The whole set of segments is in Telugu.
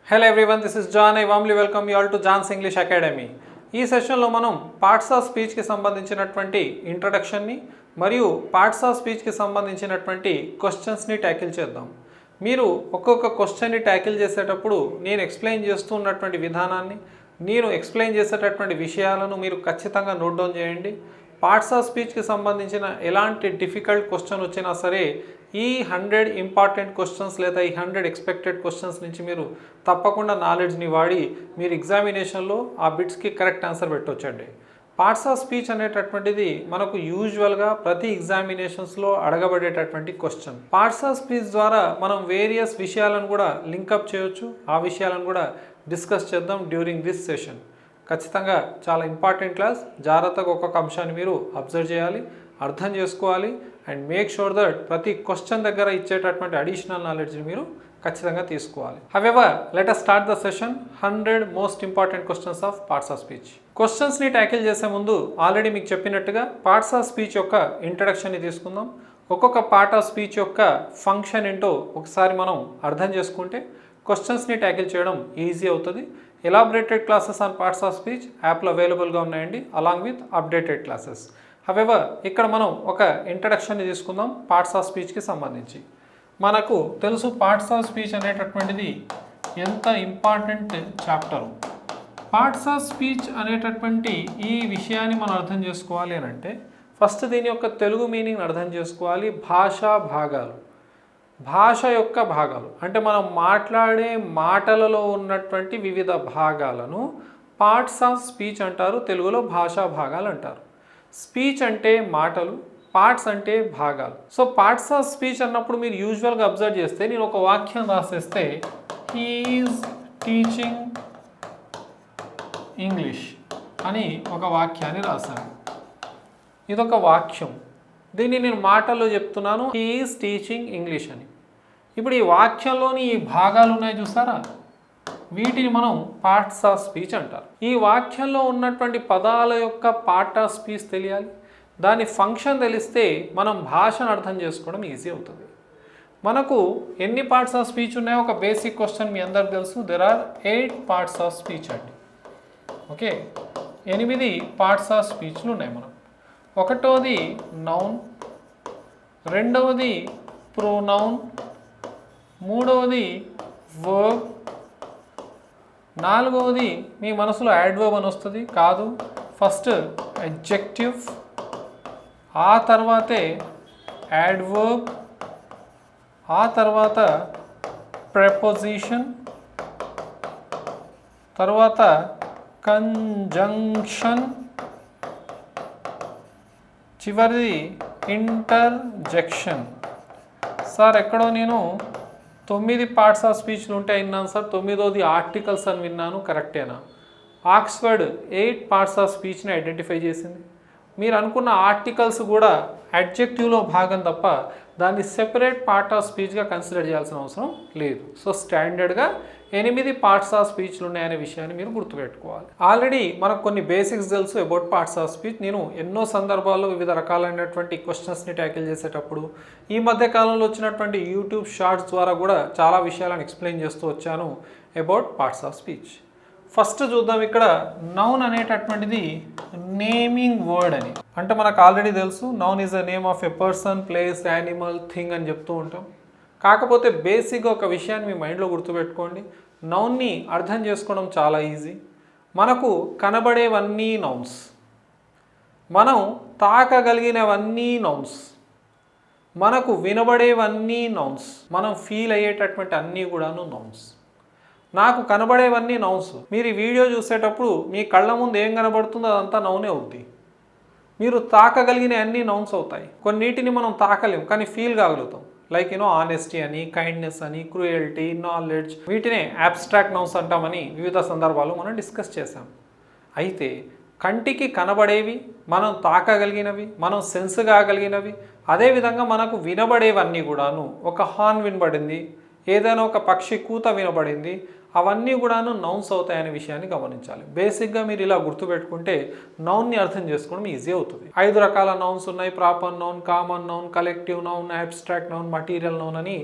Hello everyone, this is John. I warmly welcome you all to John's English Academy. ఈ సెషన్లో మనం పార్ట్స్ ఆఫ్ స్పీచ్కి సంబంధించినటువంటి ఇంట్రడక్షన్ని మరియు పార్ట్స్ ఆఫ్ స్పీచ్కి సంబంధించినటువంటి క్వశ్చన్స్ని ట్యాకిల్ చేద్దాం. మీరు ఒక్కొక్క క్వశ్చన్ని ట్యాకిల్ చేసేటప్పుడు నేను ఎక్స్ప్లెయిన్ చేస్తూ ఉన్నటువంటి విధానాన్ని, నేను ఎక్స్ప్లెయిన్ చేసేటటువంటి విషయాలను మీరు ఖచ్చితంగా నోట్ డౌన్ చేయండి. పార్ట్స్ ఆఫ్ స్పీచ్కి సంబంధించిన ఎలాంటి డిఫికల్ట్ క్వశ్చన్ వచ్చినా సరే ఈ 100 ఇంపార్టెంట్ క్వశ్చన్స్ లేదా ఈ 100 ఎక్స్పెక్టెడ్ క్వశ్చన్స్ నుంచి మీరు తప్పకుండా నాలెడ్జ్ని వాడి మీరు ఎగ్జామినేషన్లో ఆ బిట్స్కి కరెక్ట్ ఆన్సర్ పెట్టొచ్చండి. పార్ట్స్ ఆఫ్ స్పీచ్ అనేటటువంటిది మనకు యూజువల్గా ప్రతి ఎగ్జామినేషన్స్లో అడగబడేటటువంటి క్వశ్చన్. పార్ట్స్ ఆఫ్ స్పీచ్ ద్వారా మనం వేరియస్ విషయాలను కూడా లింకప్ చేయొచ్చు. ఆ విషయాలను కూడా డిస్కస్ చేద్దాం డ్యూరింగ్ దిస్ సెషన్. ఖచ్చితంగా చాలా ఇంపార్టెంట్ క్లాస్. జాగ్రత్తగా ఒక్కొక్క అంశాన్ని మీరు అబ్జర్వ్ చేయాలి, అర్థం చేసుకోవాలి అండ్ మేక్ షూర్ దట్ ప్రతి క్వశ్చన్ దగ్గర ఇచ్చేటటువంటి అడిషనల్ నాలెడ్జ్ని మీరు ఖచ్చితంగా తీసుకోవాలి. However let us start the session. 100 most important questions of parts of speech. క్వశ్చన్స్ని ట్యాకిల్ చేసే ముందు ఆల్రెడీ మీకు చెప్పినట్టుగా పార్ట్స్ ఆఫ్ స్పీచ్ యొక్క ఇంట్రడక్షన్ని తీసుకుందాం. ఒక్కొక్క పార్ట్ ఆఫ్ స్పీచ్ యొక్క ఫంక్షన్ ఏంటో ఒకసారి మనం అర్థం చేసుకుంటే క్వశ్చన్స్ని ట్యాకిల్ చేయడం ఈజీ అవుతుంది. Elaborated classes on parts of speech యాప్లో అవైలబుల్గా ఉన్నాయండి, along with updated classes. However ఇక్కడ మనం ఒక ఇంట్రడక్షన్ని తీసుకుందాం పార్ట్స్ ఆఫ్ స్పీచ్కి సంబంధించి. మనకు తెలుసు పార్ట్స్ ఆఫ్ స్పీచ్ అనేటటువంటిది ఎంత important chapter. Parts of speech అనేటటువంటి ఈ విషయాన్ని మనం అర్థం చేసుకోవాలి అని అంటే ఫస్ట్ దీని యొక్క తెలుగు మీనింగ్ అర్థం చేసుకోవాలి. భాషా భాగాలు, భాష యొక్క భాగాలు అంటే మనం మాట్లాడే మాటలలో ఉన్నటువంటి వివిధ భాగాలను పార్ట్స్ ఆఫ్ స్పీచ్ అంటారు, తెలుగులో భాషా భాగాలు అంటారు. స్పీచ్ అంటే మాటలు, పార్ట్స్ అంటే భాగాలు. సో పార్ట్స్ ఆఫ్ స్పీచ్ అన్నప్పుడు మీరు యూజువల్గా అబ్జర్వ్ చేస్తే నేను ఒక వాక్యం రాసేస్తే హీ ఈజ్ టీచింగ్ ఇంగ్లీష్ అని ఒక వాక్యాన్ని రాశాను. ఇదొక వాక్యం, దీన్ని నేను మాటల్లో చెప్తున్నాను, హీ ఈజ్ టీచింగ్ ఇంగ్లీష్ అని. ఇప్పుడు ఈ వాక్యంలోని ఈ భాగాలు ఉన్నాయి చూసారా, వీటిని మనం పార్ట్స్ ఆఫ్ స్పీచ్ అంటారు. ఈ వాక్యంలో ఉన్నటువంటి పదాల యొక్క పార్ట్ ఆఫ్ స్పీచ్ తెలియాలి, దాని ఫంక్షన్ తెలిస్తే మనం భాషను అర్థం చేసుకోవడం ఈజీ అవుతుంది. మనకు ఎన్ని పార్ట్స్ ఆఫ్ స్పీచ్ ఉన్నాయో ఒక బేసిక్ క్వశ్చన్ మీ అందరికి తెలుసు. There are 8 parts of speech అండి. ఓకే, 8 పార్ట్స్ ఆఫ్ స్పీచ్లు ఉన్నాయి మనం. ఒకటోది నౌన్, రెండవది ప్రొనౌన్, మూడవది వర్బ్, నాలుగవది మీ మనసులో యాడ్వర్బ్ అని వస్తుంది, కాదు, ఫస్ట్ అడ్జెక్టివ్, ఆ తర్వాతే యాడ్వర్బ్, ఆ తర్వాత ప్రెపోజిషన్, తర్వాత కంజంక్షన్, చివరిది ఇంటర్జెక్షన్. సార్ ఎక్కడో నేను 9 పార్ట్స్ ఆఫ్ స్పీచ్లు ఉంటాయి విన్నాను సార్, 9వది ఆర్టికల్స్ అని విన్నాను, కరెక్టేనా? ఆక్స్ఫర్డ్ 8 పార్ట్స్ ఆఫ్ స్పీచ్ని ఐడెంటిఫై చేసింది. మీరు అనుకున్న ఆర్టికల్స్ కూడా అడ్జెక్టివ్లో భాగం తప్ప దాన్ని సెపరేట్ పార్ట్ ఆఫ్ స్పీచ్గా కన్సిడర్ చేయాల్సిన అవసరం లేదు. సో స్టాండర్డ్గా 8 పార్ట్స్ ఆఫ్ స్పీచ్లు ఉన్నాయనే విషయాన్ని మీరు గుర్తుపెట్టుకోవాలి. ఆల్రెడీ మనకు కొన్ని బేసిక్స్ తెలుసు అబౌట్ పార్ట్స్ ఆఫ్ స్పీచ్. నేను ఎన్నో సందర్భాల్లో వివిధ రకాలైనటువంటి క్వశ్చన్స్ని ట్యాకిల్ చేసేటప్పుడు ఈ మధ్య కాలంలో వచ్చినటువంటి యూట్యూబ్ షార్ట్స్ ద్వారా కూడా చాలా విషయాలను ఎక్స్ప్లెయిన్ చేస్తూ వచ్చాను about parts of speech. First చూద్దాం. ఇక్కడ నౌన్ అనేటటువంటిది నేమింగ్ వర్డ్ అని, అంటే మనకు ఆల్రెడీ తెలుసు noun is a name of a person, place, animal, thing అని చెప్తూ ఉంటాం. కాకపోతే బేసిక్గా ఒక విషయాన్ని మీ మైండ్లో గుర్తుపెట్టుకోండి, నౌన్ని అర్థం చేసుకోవడం చాలా ఈజీ. మనకు కనబడేవన్నీ నౌన్స్, మనం తాకగలిగినవన్నీ నౌన్స్, మనకు వినబడేవన్నీ నౌన్స్, మనం ఫీల్ అయ్యేటటువంటి అన్నీ కూడాను నౌన్స్. నాకు కనబడేవన్నీ నౌన్స్. మీరు ఈ వీడియో చూసేటప్పుడు మీ కళ్ళ ముందు ఏం కనబడుతుందో అదంతా నౌనే అవుద్ది. మీరు తాకగలిగిన అన్నీ నౌన్స్ అవుతాయి. కొన్నిటిని మనం తాకలేం కానీ ఫీల్ కాగలుగుతాం. లైక్ ఆనెస్టీ అని, కైండ్నెస్ అని, క్రూయల్టీ, నాలెడ్జ్, వీటినే అబ్స్ట్రాక్ట్ నౌన్స్ అంటామని వివిధ సందర్భాల్లో మనం డిస్కస్ చేసాం. అయితే కంటికి కనబడేవి, మనం తాకగలిగినవి, మనం సెన్స్ కాగలిగినవి, అదేవిధంగా మనకు వినబడేవన్నీ కూడాను, ఒక హార్న్ వినబడింది, ఏదైనా ఒక పక్షి కూత వినబడింది, అవన్నీ కూడాను నౌన్స్ అవుతాయనే విషయాన్ని గమనించాలి. బేసిక్గా మీరు ఇలా గుర్తుపెట్టుకుంటే నౌన్ని అర్థం చేసుకోవడం ఈజీ అవుతుంది. 5 రకాల నౌన్స్ ఉన్నాయి. Proper noun, common noun, collective noun, abstract noun, material noun అని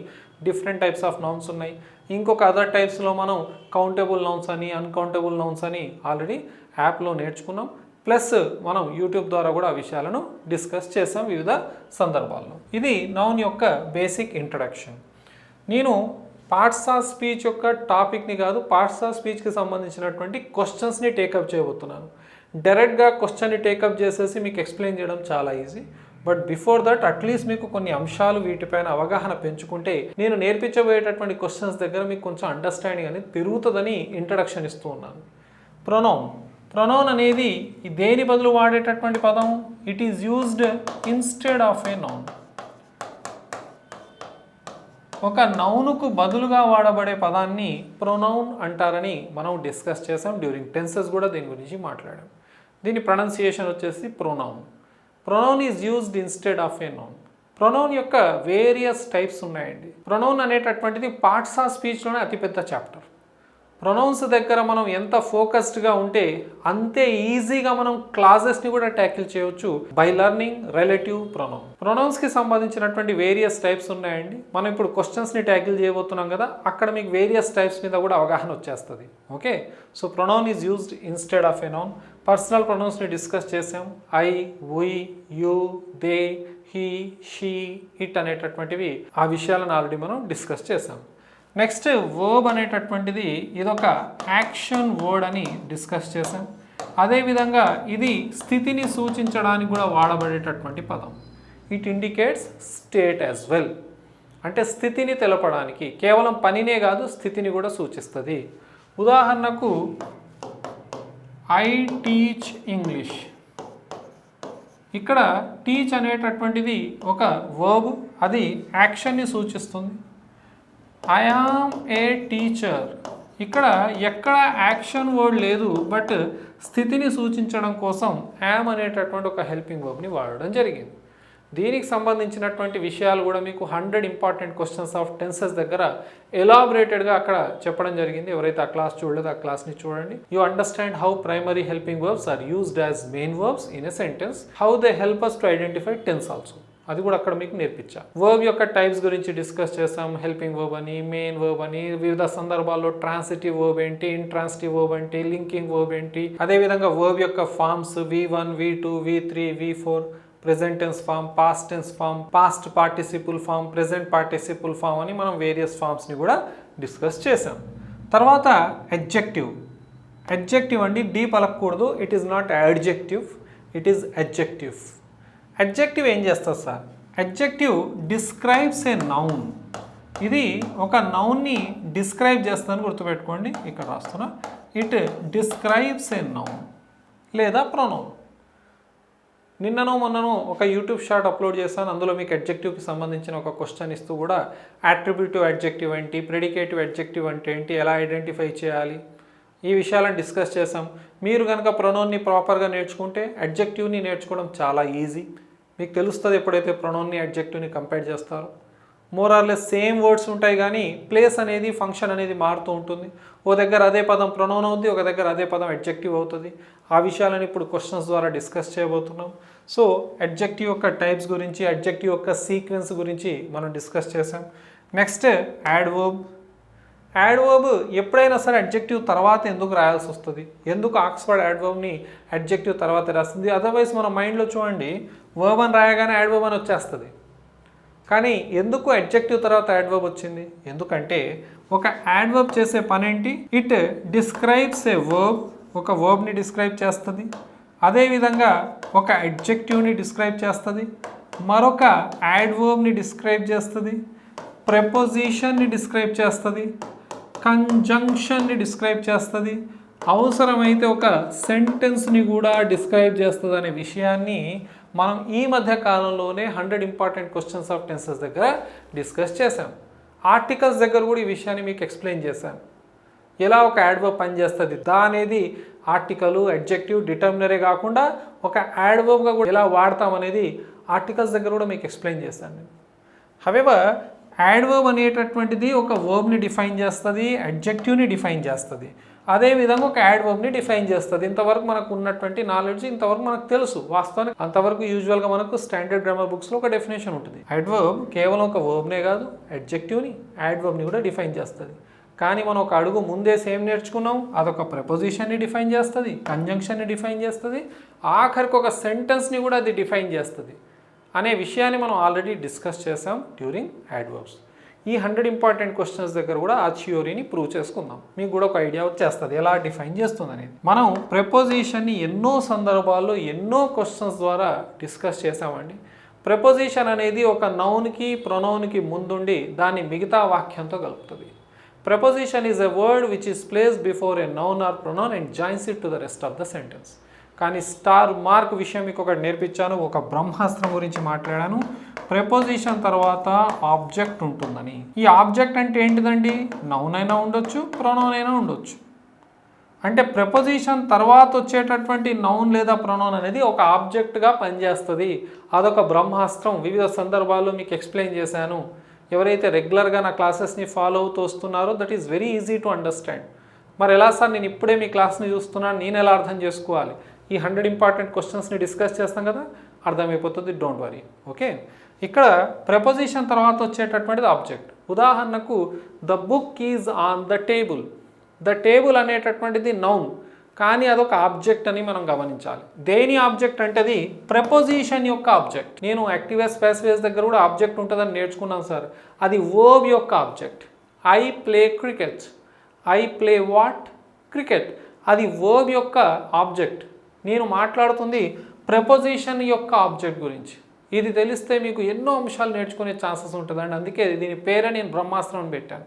డిఫరెంట్ టైప్స్ ఆఫ్ నౌన్స్ ఉన్నాయి. ఇంకొక అదర్ టైప్స్లో మనం కౌంటబుల్ నౌన్స్ అని అన్కౌంటబుల్ నౌన్స్ అని ఆల్రెడీ యాప్లో నేర్చుకున్నాం. ప్లస్ మనం యూట్యూబ్ ద్వారా కూడా ఆ విషయాలను డిస్కస్ చేసాం వివిధ సందర్భాల్లో. ఇది నౌన్ యొక్క బేసిక్ ఇంట్రడక్షన్. నేను పార్ట్స్ ఆఫ్ స్పీచ్ యొక్క టాపిక్ని కాదు, పార్ట్స్ ఆఫ్ స్పీచ్కి సంబంధించినటువంటి క్వశ్చన్స్ని టేకప్ చేయబోతున్నాను. డైరెక్ట్గా క్వశ్చన్ని టేకప్ చేసేసి మీకు ఎక్స్ప్లెయిన్ చేయడం చాలా easy. But before that at least మీకు కొన్ని అంశాలు వీటిపైన అవగాహన పెంచుకుంటే నేను నేర్పించబోయేటటువంటి క్వశ్చన్స్ దగ్గర మీకు కొంచెం అండర్స్టాండింగ్ అనేది పెరుగుతుందని ఇంట్రడక్షన్ ఇస్తూ ఉన్నాను. ప్రొనౌన్ అనేది దేని బదులు వాడేటటువంటి పదం? It is used instead of a noun. ఒక నౌనుకు బదులుగా వాడబడే పదాన్ని ప్రొనౌన్ అంటారని మనం డిస్కస్ చేసాం. డ్యూరింగ్ టెన్సెస్ కూడా దీని గురించి మాట్లాడాం. దీని ప్రొనౌన్సియేషన్ వచ్చేసి pronoun. Pronoun is used instead of a noun. Pronoun యొక్క వేరియస్ టైప్స్ ఉన్నాయండి. ప్రొనౌన్ అనేటటువంటిది పార్ట్స్ ఆఫ్ స్పీచ్లోనే అతిపెద్ద చాప్టర్. ప్రొనౌన్స్ దగ్గర మనం ఎంత ఫోకస్డ్గా ఉంటే అంతే ఈజీగా మనం క్లాజెస్ని కూడా ట్యాకిల్ చేయవచ్చు బై లర్నింగ్ రిలేటివ్ ప్రొనౌన్. ప్రొనౌన్స్కి సంబంధించినటువంటి వేరియస్ టైప్స్ ఉన్నాయండి. మనం ఇప్పుడు క్వశ్చన్స్ని ట్యాకిల్ చేయబోతున్నాం కదా, అక్కడ మీకు వేరియస్ టైప్స్ మీద కూడా అవగాహన వచ్చేస్తుంది. Okay, so pronoun is used instead of a noun. Personal ప్రొనౌన్స్ని డిస్కస్ చేసాం. I, we, you, they, he, she, it అనేటటువంటివి ఆ విషయాలను ఆల్రెడీ మనం డిస్కస్ చేసాం. నెక్స్ట్ వర్బ్ అనేటటువంటిది ఇదొక యాక్షన్ వర్డ్ అని డిస్కస్ చేసాం. అదేవిధంగా ఇది స్థితిని సూచించడానికి కూడా వాడబడేటటువంటి పదం. It indicates state as well. అంటే స్థితిని తెలపడానికి, కేవలం పనినే కాదు స్థితిని కూడా సూచిస్తుంది. ఉదాహరణకు ఐ టీచ్ ఇంగ్లీష్. ఇక్కడ టీచ్ అనేటటువంటిది ఒక వర్బ్, అది యాక్షన్ని సూచిస్తుంది. I am a teacher. ఇక్కడ ఎక్కడ యాక్షన్ వర్డ్ లేదు, బట్ స్థితిని సూచించడం కోసం యామ్ అనేటటువంటి ఒక హెల్పింగ్ వర్బ్ని వాడడం జరిగింది. దీనికి సంబంధించినటువంటి విషయాలు కూడా మీకు 100 ఇంపార్టెంట్ క్వశ్చన్స్ ఆఫ్ టెన్సెస్ దగ్గర ఎలాబరేటెడ్గా అక్కడ చెప్పడం జరిగింది. ఎవరైతే ఆ క్లాస్ చూడలేదో ఆ క్లాస్ని చూడండి. You understand how primary helping verbs are used as main verbs in a sentence, how they help us to identify tense also. అది కూడా అక్కడ మీకు నేర్పించా. వర్బ్ యొక్క టైప్స్ గురించి డిస్కస్ చేస్తాం. హెల్పింగ్ వర్బ్ అని, మెయిన్ వర్బ్ అని, వివిధ సందర్భాల్లో ట్రాన్సిటివ్ వర్బ్ ఏంటి, ఇంట్రాన్సిటివ్ వర్బ్ ఏంటి, లింకింగ్ వర్బ్ ఏంటి, అదేవిధంగా వర్బ్ యొక్క forms V1, V2, V3, V4, present tense form, past tense form, past participle form, present participle form అని మనం వేరియస్ ఫామ్స్ని కూడా డిస్కస్ చేసాం. తర్వాత అడ్జెక్టివ్. అడ్జెక్టివ్ అండి, డీ పలకూడదు. It is not adjective, it is adjective. Adjective ఏం చేస్తుంది sir? Adjective describes a noun. ఇది ఒక నౌన్ని డిస్క్రైబ్ చేస్తుందని గుర్తుపెట్టుకోండి. ఇక్కడ రాస్తున్నా, ఇట్ డిస్క్రైబ్స్ ఏ నౌన్ లేదా ప్రొనౌన్. నిన్ననో మొన్ననో ఒక యూట్యూబ్ షార్ట్ అప్లోడ్ చేశాను. అందులో మీకు అడ్జెక్టివ్కి సంబంధించిన ఒక క్వశ్చన్ ఇస్తూ కూడా అట్రిబ్యూటివ్ అడ్జెక్టివ్ ఏంటి, ప్రెడికేటివ్ అడ్జెక్టివ్ అంటే ఏంటి, ఎలా ఐడెంటిఫై చేయాలి, ఈ విషయాలను డిస్కస్ చేసాం. మీరు కనుక ప్రొనౌన్ని ప్రాపర్గా నేర్చుకుంటే అడ్జెక్టివ్ని నేర్చుకోవడం చాలా ఈజీ. మీకు తెలుస్తుంది ఎప్పుడైతే ప్రొనౌన్ని అడ్జెక్టివ్ని కంపేర్ చేస్తారో. More or less same words ఉంటాయి, కానీ ప్లేస్ అనేది, ఫంక్షన్ అనేది మారుతూ ఉంటుంది. ఓ దగ్గర అదే పదం ప్రొనౌన్ అవుతుంది, ఒక దగ్గర అదే పదం అడ్జెక్టివ్ అవుతుంది. ఆ విషయాలను ఇప్పుడు క్వశ్చన్స్ ద్వారా డిస్కస్ చేయబోతున్నాం. సో అడ్జెక్టివ్ యొక్క టైప్స్ గురించి, అడ్జెక్టివ్ యొక్క సీక్వెన్స్ గురించి మనం డిస్కస్ చేసాం. Next adverb. యాడ్వర్బ్ ఎప్పుడైనా సరే అడ్జెక్టివ్ తర్వాత ఎందుకు రాయాల్సి వస్తుంది? ఎందుకు ఆక్స్ఫర్డ్ యాడ్వర్బ్ని అడ్జెక్టివ్ తర్వాత రాస్తుంది? అదర్వైజ్ మన మైండ్లో చూడండి, వర్బ్ అని రాయగానే యాడ్వర్బ్ అని వచ్చేస్తుంది. కానీ ఎందుకు అడ్జెక్టివ్ తర్వాత యాడ్వర్బ్ వచ్చింది? ఎందుకంటే ఒక యాడ్వర్బ్ చేసే పని ఏంటి? ఇట్ డిస్క్రైబ్స్ ఏ వర్బ్, ఒక వర్బ్ని డిస్క్రైబ్ చేస్తుంది. అదేవిధంగా ఒక అడ్జెక్టివ్ని డిస్క్రైబ్ చేస్తుంది, మరొక యాడ్వర్బ్ని డిస్క్రైబ్ చేస్తుంది, ప్రెపోజిషన్ని డిస్క్రైబ్ చేస్తుంది, కంజంక్షన్ని డిస్క్రైబ్ చేస్తుంది, అవసరమైతే ఒక సెంటెన్స్ని కూడా డిస్క్రైబ్ చేస్తుంది అనే విషయాన్ని మనం ఈ మధ్య కాలంలోనే 100 ఇంపార్టెంట్ క్వశ్చన్స్ ఆఫ్ టెన్సెస్ దగ్గర డిస్కస్ చేసాం. ఆర్టికల్స్ దగ్గర కూడా ఈ విషయాన్ని మీకు ఎక్స్ప్లెయిన్ చేశాను. ఎలా ఒక యాడ్వర్బ్ పనిచేస్తుంది, దా అనేది ఆర్టికల్, అడ్జెక్టివ్, డిటర్మినరే కాకుండా ఒక యాడ్వర్బ్గా కూడా ఎలా వాడతాం అనేది ఆర్టికల్స్ దగ్గర కూడా మీకు ఎక్స్ప్లెయిన్ చేశాను నేను. హవెవర్ యాడ్వర్బ్ అనేటటువంటిది ఒక వర్బ్ని డిఫైన్ చేస్తుంది, అడ్జెక్టివ్ని డిఫైన్ చేస్తుంది, అదేవిధంగా ఒక యాడ్వర్బ్ని డిఫైన్ చేస్తుంది. ఇంతవరకు మనకు ఉన్నటువంటి నాలెడ్జ్ ఇంతవరకు మనకు తెలుసు. వాస్తవానికి అంతవరకు యూజువల్గా మనకు స్టాండర్డ్ గ్రామర్ బుక్స్లో ఒక డెఫినేషన్ ఉంటుంది. యాడ్వర్బ్ కేవలం ఒక వర్బ్నే కాదు, అడ్జెక్టివ్ని, యాడ్వర్బ్ని కూడా డిఫైన్ చేస్తుంది. కానీ మనం ఒక అడుగు ముందేసి ఏం నేర్చుకున్నాం, అదొక ప్రపోజిషన్ని డిఫైన్ చేస్తుంది, కంజంక్షన్ని డిఫైన్ చేస్తుంది, ఆఖరికి ఒక సెంటెన్స్ని కూడా అది డిఫైన్ చేస్తుంది అనే విషయాన్ని మనం ఆల్రెడీ డిస్కస్ చేసాం డ్యూరింగ్ యాడ్వర్బ్స్. ఈ 100 ఇంపార్టెంట్ క్వశ్చన్స్ దగ్గర కూడా ఆ థియరీని ప్రూవ్ చేసుకుందాం. మీకు కూడా ఒక ఐడియా వచ్చేస్తుంది ఎలా డిఫైన్ చేస్తుంది అనేది. మనం ప్రపోజిషన్ని ఎన్నో సందర్భాల్లో ఎన్నో క్వశ్చన్స్ ద్వారా డిస్కస్ చేసామండి. ప్రపోజిషన్ అనేది ఒక నౌన్కి ప్రొనౌన్కి ముందుండి దాన్ని మిగతా వాక్యంతో కలుపుతుంది. Preposition is a word which is placed before a noun or pronoun and joins it to the rest of the sentence. కానీ స్టార్ మార్క్ విషయం మీకు ఒకటి నేర్పించాను, ఒక బ్రహ్మాస్త్రం గురించి మాట్లాడాను. ప్రపోజిషన్ తర్వాత ఆబ్జెక్ట్ ఉంటుందని. ఈ ఆబ్జెక్ట్ అంటే ఏంటిదండి, నౌన్ అయినా ఉండొచ్చు, ప్రొనౌన్ అయినా ఉండొచ్చు. అంటే ప్రపోజిషన్ తర్వాత వచ్చేటటువంటి నౌన్ లేదా ప్రొనౌన్ అనేది ఒక ఆబ్జెక్ట్గా పనిచేస్తుంది. అదొక బ్రహ్మాస్త్రం. వివిధ సందర్భాల్లో మీకు ఎక్స్ప్లెయిన్ చేశాను. ఎవరైతే రెగ్యులర్గా నా క్లాసెస్ని ఫాలో అవుతూ వస్తున్నారో that is very easy to understand. మరి ఎలా సార్, నేను ఇప్పుడే మీ క్లాస్ని చూస్తున్నాను, నేను ఎలా అర్థం చేసుకోవాలి? ఈ 100 ఇంపార్టెంట్ క్వశ్చన్స్ని డిస్కస్ చేస్తాం కదా, అర్థమైపోతుంది, డోంట్ వరీ. ఓకే, ఇక్కడ ప్రపోజిషన్ తర్వాత వచ్చేటటువంటిది ఆబ్జెక్ట్. ఉదాహరణకు the book is on the table. The table అనేటటువంటిది నౌన్, కానీ అదొక ఆబ్జెక్ట్ అని మనం గమనించాలి. దేని ఆబ్జెక్ట్ అంటే అది ప్రపోజిషన్ యొక్క ఆబ్జెక్ట్. నేను యాక్టివేస్ ప్యాసివేస్ దగ్గర కూడా ఆబ్జెక్ట్ ఉంటుందని నేర్చుకున్నాను సార్. అది వర్బ్ యొక్క object. I play cricket. I play what? Cricket. అది వర్బ్ యొక్క ఆబ్జెక్ట్. నేను మాట్లాడుతుంది ప్రపోజిషన్ యొక్క ఆబ్జెక్ట్ గురించి. ఇది తెలిస్తే మీకు ఎన్నో అంశాలు నేర్చుకునే ఛాన్సెస్ ఉంటుందండి. అందుకే దీని పేరే నేను బ్రహ్మాస్త్రం అని పెట్టాను.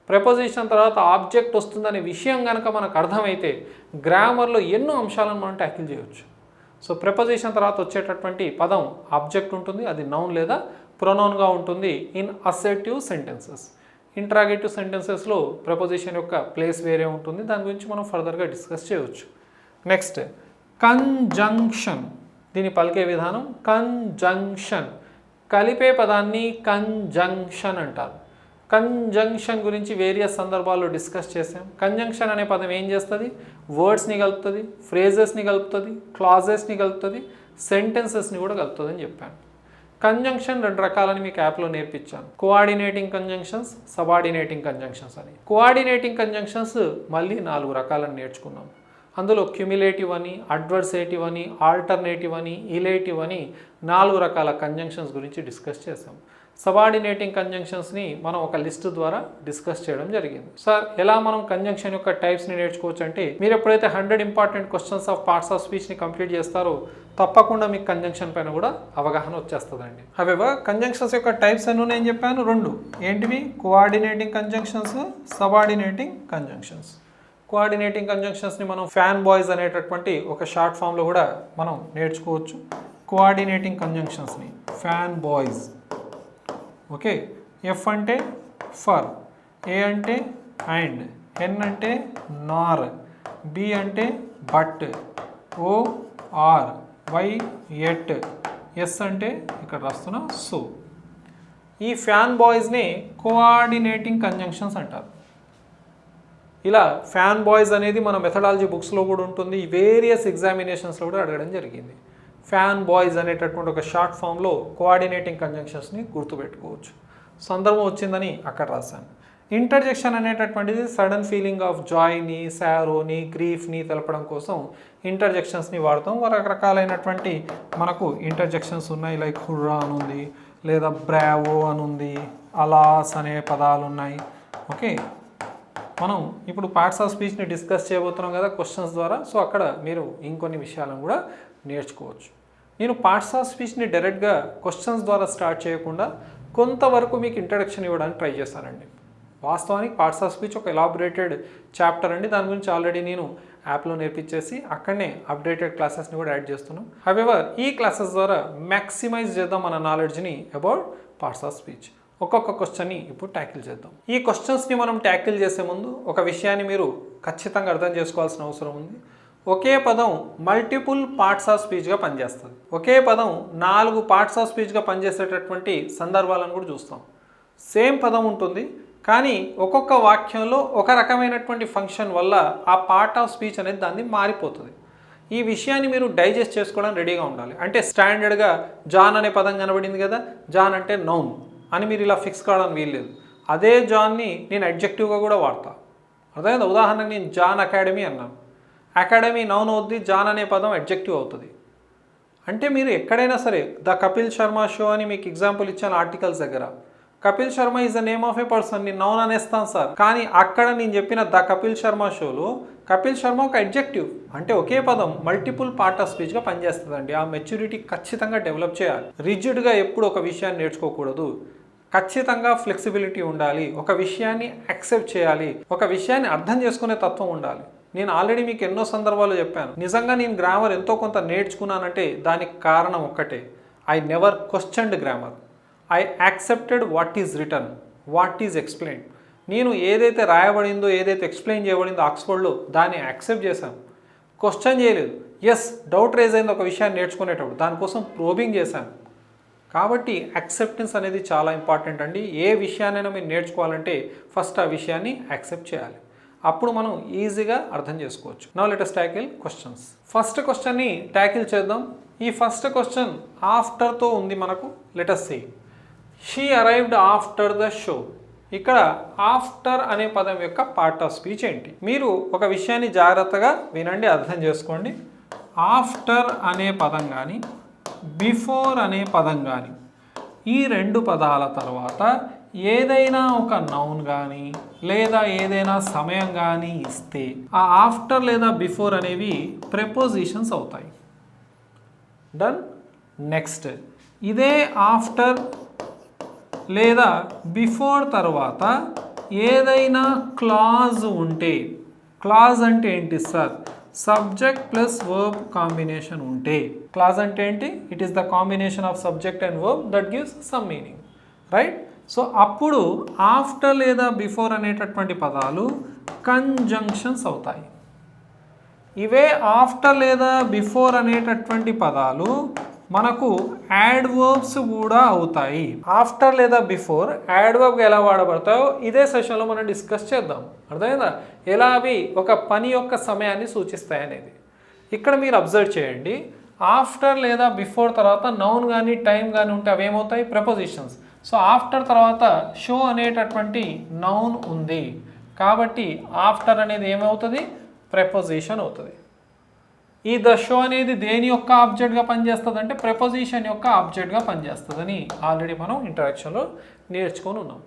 ప్రపోజిషన్ తర్వాత ఆబ్జెక్ట్ వస్తుందనే విషయం కనుక మనకు అర్థమైతే గ్రామర్లో ఎన్నో అంశాలను మనం ట్యాకిల్ చేయవచ్చు. సో ప్రపోజిషన్ తర్వాత వచ్చేటటువంటి పదం ఆబ్జెక్ట్ ఉంటుంది, అది నౌన్ లేదా ప్రొనౌన్గా ఉంటుంది ఇన్ అసర్టివ్ సెంటెన్సెస్. ఇంట్రాగేటివ్ సెంటెన్సెస్లో ప్రపోజిషన్ యొక్క ప్లేస్ వేరే ఉంటుంది, దాని గురించి మనం ఫర్దర్గా డిస్కస్ చేయవచ్చు. Next conjunction. దీని పలికే విధానం కంజంక్షన్. కలిపే పదాన్ని కంజంక్షన్ అంటారు. కంజంక్షన్ గురించి వేరియస్ సందర్భాల్లో డిస్కస్ చేసాం. కంజంక్షన్ అనే పదం ఏం చేస్తుంది, వర్డ్స్ని కలుపుతుంది, ఫ్రేజెస్ని కలుపుతుంది, క్లాజెస్ని కలుపుతుంది, సెంటెన్సెస్ని కూడా కలుపుతుంది అని చెప్పాను. కంజంక్షన్ 2 రకాలని మీకు యాప్లో నేర్పించాను. కోఆర్డినేటింగ్ కంజంక్షన్స్, సబార్డినేటింగ్ కంజంక్షన్స్ అని. కోఆర్డినేటింగ్ కంజంక్షన్స్ మళ్ళీ 4 రకాలని నేర్చుకున్నాం. అందులో క్యుములేటివ్ అని, అడ్వర్సేటివ్ అని, ఆల్టర్నేటివ్ అని, ఇలేటివ్ అని 4 రకాల కంజంక్షన్స్ గురించి డిస్కస్ చేసాం. సబార్డినేటింగ్ కంజంక్షన్స్ని మనం ఒక లిస్ట్ ద్వారా డిస్కస్ చేయడం జరిగింది. సార్ ఎలా మనం కంజంక్షన్ యొక్క టైప్స్ని నేర్చుకోవచ్చు అంటే, మీరు ఎప్పుడైతే 100 important questions of parts of స్పీచ్ని కంప్లీట్ చేస్తారో తప్పకుండా మీకు కంజంక్షన్ పైన కూడా అవగాహన వచ్చేస్తుందండి. హవెవర్ కంజంక్షన్స్ యొక్క టైప్స్ అని నేను చెప్పాను 2. ఏంటివి? Coordinating conjunctions, subordinating conjunctions. Coordinating కంజంక్షన్స్ని మనం ఫ్యాన్ బాయ్స్ అనేటటువంటి ఒక షార్ట్ ఫామ్లో కూడా మనం నేర్చుకోవచ్చు. కోఆర్డినేటింగ్ కంజంక్షన్స్ని ఫ్యాన్ బాయ్స్. ఓకే, ఎఫ్ అంటే ఫర్, ఏ అంటే అండ్, ఎన్ అంటే నార్, బి అంటే but, O or, Y yet, S అంటే ఇక్కడ రాస్తున్నా సో. ఈ ఫ్యాన్ బాయ్స్ని కోఆర్డినేటింగ్ కంజంక్షన్స్ అంటారు. ఇలా ఫ్యాన్ బాయ్స్ అనేది మన మెథడాలజీ బుక్స్లో కూడా ఉంటుంది, వేరియస్ ఎగ్జామినేషన్స్లో కూడా అడగడం జరిగింది. ఫ్యాన్ బాయ్స్ అనేటటువంటి ఒక షార్ట్ ఫామ్లో కోఆర్డినేటింగ్ కంజంక్షన్స్ని గుర్తుపెట్టుకోవచ్చు. సందర్భం వచ్చిందని అక్కడ రాశాను. ఇంటర్జెక్షన్ అనేటటువంటిది సడన్ ఫీలింగ్ ఆఫ్ జాయ్ని, సారోని, గ్రీఫ్ని తెలపడం కోసం ఇంటర్జెక్షన్స్ని వాడతాం. రకరకాలైనటువంటి మనకు ఇంటర్జెక్షన్స్ ఉన్నాయి. లైక్ హుర్రా అని ఉంది, లేదా బ్రావో అని ఉంది, అలాస్ అనే పదాలు ఉన్నాయి. ఓకే, మనం ఇప్పుడు పార్ట్స్ ఆఫ్ స్పీచ్ని డిస్కస్ చేయబోతున్నాం కదా క్వశ్చన్స్ ద్వారా. సో అక్కడ మీరు ఇంకొన్ని విషయాలను కూడా నేర్చుకోవచ్చు. నేను పార్ట్స్ ఆఫ్ స్పీచ్ని డైరెక్ట్గా క్వశ్చన్స్ ద్వారా స్టార్ట్ చేయకుండా కొంతవరకు మీకు ఇంట్రడక్షన్ ఇవ్వడానికి ట్రై చేస్తానండి. వాస్తవానికి పార్ట్స్ ఆఫ్ స్పీచ్ ఒక ఎలాబొరేటెడ్ చాప్టర్ అండి. దాని గురించి ఆల్రెడీ నేను యాప్లో నేర్పించేసి అక్కడనే అప్డేటెడ్ క్లాసెస్ని కూడా యాడ్ చేస్తున్నాం. హవెవర్ ఈ క్లాసెస్ ద్వారా మ్యాక్సిమైజ్ చేద్దాం మన నాలెడ్జ్ని అబౌట్ పార్ట్స్ ఆఫ్ స్పీచ్. ఒక్కొక్క క్వశ్చన్ని ఇప్పుడు ట్యాకిల్ చేద్దాం. ఈ క్వశ్చన్స్ని మనం ట్యాకిల్ చేసే ముందు ఒక విషయాన్ని మీరు ఖచ్చితంగా అర్థం చేసుకోవాల్సిన అవసరం ఉంది. ఒకే పదం మల్టిపుల్ పార్ట్స్ ఆఫ్ స్పీచ్గా పనిచేస్తుంది. ఒకే పదం 4 పార్ట్స్ ఆఫ్ స్పీచ్గా పనిచేసేటటువంటి సందర్భాలను కూడా చూస్తాం. సేమ్ పదం ఉంటుంది, కానీ ఒక్కొక్క వాక్యంలో ఒక రకమైనటువంటి ఫంక్షన్ వల్ల ఆ పార్ట్ ఆఫ్ స్పీచ్ అనేది దాన్ని మారిపోతుంది. ఈ విషయాన్ని మీరు డైజెస్ట్ చేసుకోవడానికి రెడీగా ఉండాలి. అంటే స్టాండర్డ్గా జాన్ అనే పదం కనబడింది కదా, జాన్ అంటే నౌన్ అని మీరు ఇలా ఫిక్స్ కావడానికి వీల్లేదు. అదే జాన్ని నేను అడ్జెక్టివ్గా కూడా వాడతా. అర్థమైందా? ఉదాహరణకు నేను జాన్ అకాడమీ అన్నాను. అకాడమీ నౌన్ అవుద్ది, జాన్ అనే పదం అడ్జెక్టివ్ అవుతుంది. అంటే మీరు ఎక్కడైనా సరే ద కపిల్ శర్మ షో అని మీకు ఎగ్జాంపుల్ ఇచ్చాను ఆర్టికల్స్ దగ్గర. Kapil Sharma is the name of A person, నేను నౌన్ అనేస్తాను సార్. కానీ అక్కడ నేను చెప్పిన ద కపిల్ శర్మ షోలో కపిల్ శర్మ ఒక అడ్జెక్టివ్. అంటే ఒకే పదం మల్టిపుల్ పార్ట్ ఆఫ్ స్పీచ్గా పనిచేస్తుందండి. ఆ మెచ్యూరిటీ ఖచ్చితంగా డెవలప్ చేయాలి. రిజిడ్గా ఎప్పుడు ఒక విషయాన్ని నేర్చుకోకూడదు. ఖచ్చితంగా ఫ్లెక్సిబిలిటీ ఉండాలి. ఒక విషయాన్ని యాక్సెప్ట్ చేయాలి. ఒక విషయాన్ని అర్థం చేసుకునే తత్వం ఉండాలి. నేను ఆల్రెడీ మీకు ఎన్నో సందర్భాలు చెప్పాను. నిజంగా నేను గ్రామర్ ఎంతో కొంత నేర్చుకున్నానంటే దానికి కారణం ఒక్కటే, I never questioned grammar. I accepted what is return, what is explain. నేను ఏదైతే రాయబడిందో, ఏదైతే ఎక్స్ప్లెయిన్ చేయబడిందో ఆక్స్ఫర్డ్లో, దాన్ని యాక్సెప్ట్ చేశాను. క్వశ్చన్ చేయలేదు. ఎస్, డౌట్ రేజ్ అయింది ఒక విషయాన్ని నేర్చుకునేటప్పుడు, దానికోసం ప్రోబింగ్ చేశాను. కాబట్టి యాక్సెప్టెన్స్ అనేది చాలా ఇంపార్టెంట్ అండి. ఏ విషయాన్నైనా మీరు నేర్చుకోవాలంటే ఫస్ట్ ఆ విషయాన్ని యాక్సెప్ట్ చేయాలి. అప్పుడు మనం ఈజీగా అర్థం చేసుకోవచ్చు. Now let us tackle questions. First క్వశ్చన్ని ట్యాకిల్ చేద్దాం. ఈ ఫస్ట్ క్వశ్చన్ ఆఫ్టర్తో ఉంది మనకు. Let us see. She arrived after the show. ఇక్కడ ఆఫ్టర్ అనే పదం యొక్క పార్ట్ ఆఫ్ స్పీచ్ ఏంటి? మీరు ఒక విషయాన్ని జాగ్రత్తగా వినండి, అర్థం చేసుకోండి. ఆఫ్టర్ అనే పదం కానీ బిఫోర్ అనే పదం కానీ, ఈ రెండు పదాల తర్వాత ఏదైనా ఒక నౌన్ కానీ లేదా ఏదైనా సమయం కానీ ఇస్తే ఆ ఆఫ్టర్ లేదా బిఫోర్ అనేవి ప్రెపోజిషన్స్ అవుతాయి. డన్. నెక్స్ట్, ఇదే ఆఫ్టర్ లేదా బిఫోర్ తర్వాత ఏదైనా క్లాజ్ ఉంటే, క్లాజ్ అంటే ఏంటి sir? Subject plus verb combination ఉంటే. క్లాజ్ అంటే ఏంటి? It is the combination of subject and verb that gives some meaning, right? So అప్పుడు ఆఫ్టర్ లేదా బిఫోర్ అనేటటువంటి పదాలు కంజంక్షన్స్ అవుతాయి. ఇవే ఆఫ్టర్ లేదా బిఫోర్ అనేటటువంటి పదాలు మనకు యాడ్వర్బ్స్ కూడా అవుతాయి. ఆఫ్టర్ లేదా బిఫోర్ యాడ్వర్బ్గా ఎలా వాడబడతాయో ఇదే సెషన్లో మనం డిస్కస్ చేద్దాం. అర్థమైందా? ఎలా అవి ఒక పని యొక్క సమయాన్ని సూచిస్తాయి అనేది. ఇక్కడ మీరు అబ్జర్వ్ చేయండి. ఆఫ్టర్ లేదా బిఫోర్ తర్వాత నౌన్ కానీ టైం కానీ ఉంటే అవి ఏమవుతాయి? ప్రపోజిషన్స్. సో ఆఫ్టర్ తర్వాత షో అనేటటువంటి నౌన్ ఉంది కాబట్టి ఆఫ్టర్ అనేది ఏమవుతుంది? ప్రపోజిషన్ అవుతుంది. ఈ ద షో అనేది దేని యొక్క ఆబ్జెక్ట్గా పనిచేస్తుంది అంటే ప్రపోజిషన్ యొక్క ఆబ్జెక్ట్గా పనిచేస్తుందని ఆల్రెడీ మనం ఇంట్రడక్షన్లో నేర్చుకొని ఉన్నాం.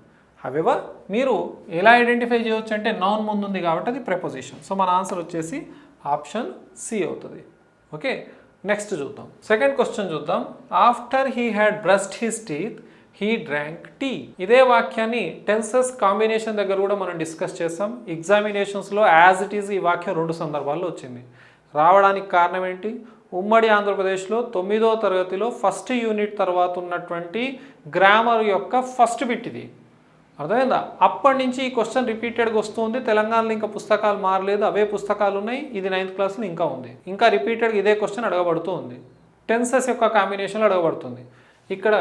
హవెవర్ మీరు ఎలా ఐడెంటిఫై చేయవచ్చు అంటే నౌన్ ముందు ఉంది కాబట్టి అది ప్రపోజిషన్. సో మన ఆన్సర్ వచ్చేసి ఆప్షన్ సి అవుతుంది. ఓకే, నెక్స్ట్ చూద్దాం. సెకండ్ క్వశ్చన్ చూద్దాం. After he had brushed his teeth he drank tea. ఇదే వాక్యాన్ని టెన్సెస్ కాంబినేషన్ దగ్గర కూడా మనం డిస్కస్ చేస్తాం. ఎగ్జామినేషన్స్లో యాజ్ ఇట్ ఈజ్ ఈ వాక్యం 2 సందర్భాల్లో వచ్చింది. రావడానికి కారణం ఏంటి? ఉమ్మడి ఆంధ్రప్రదేశ్లో 9వ తరగతిలో ఫస్ట్ యూనిట్ తర్వాత ఉన్నటువంటి గ్రామర్ యొక్క ఫస్ట్ బిట్ ఇది. అర్థమైందా? అప్పటి నుంచి ఈ క్వశ్చన్ రిపీటెడ్గా వస్తుంది. తెలంగాణలో ఇంకా పుస్తకాలు మారలేదు, అవే పుస్తకాలు ఉన్నాయి. ఇది 9th క్లాస్లో ఇంకా ఉంది. ఇంకా రిపీటెడ్గా ఇదే క్వశ్చన్ అడగబడుతూ ఉంది. టెన్సెస్ యొక్క కాంబినేషన్లో అడగబడుతుంది. ఇక్కడ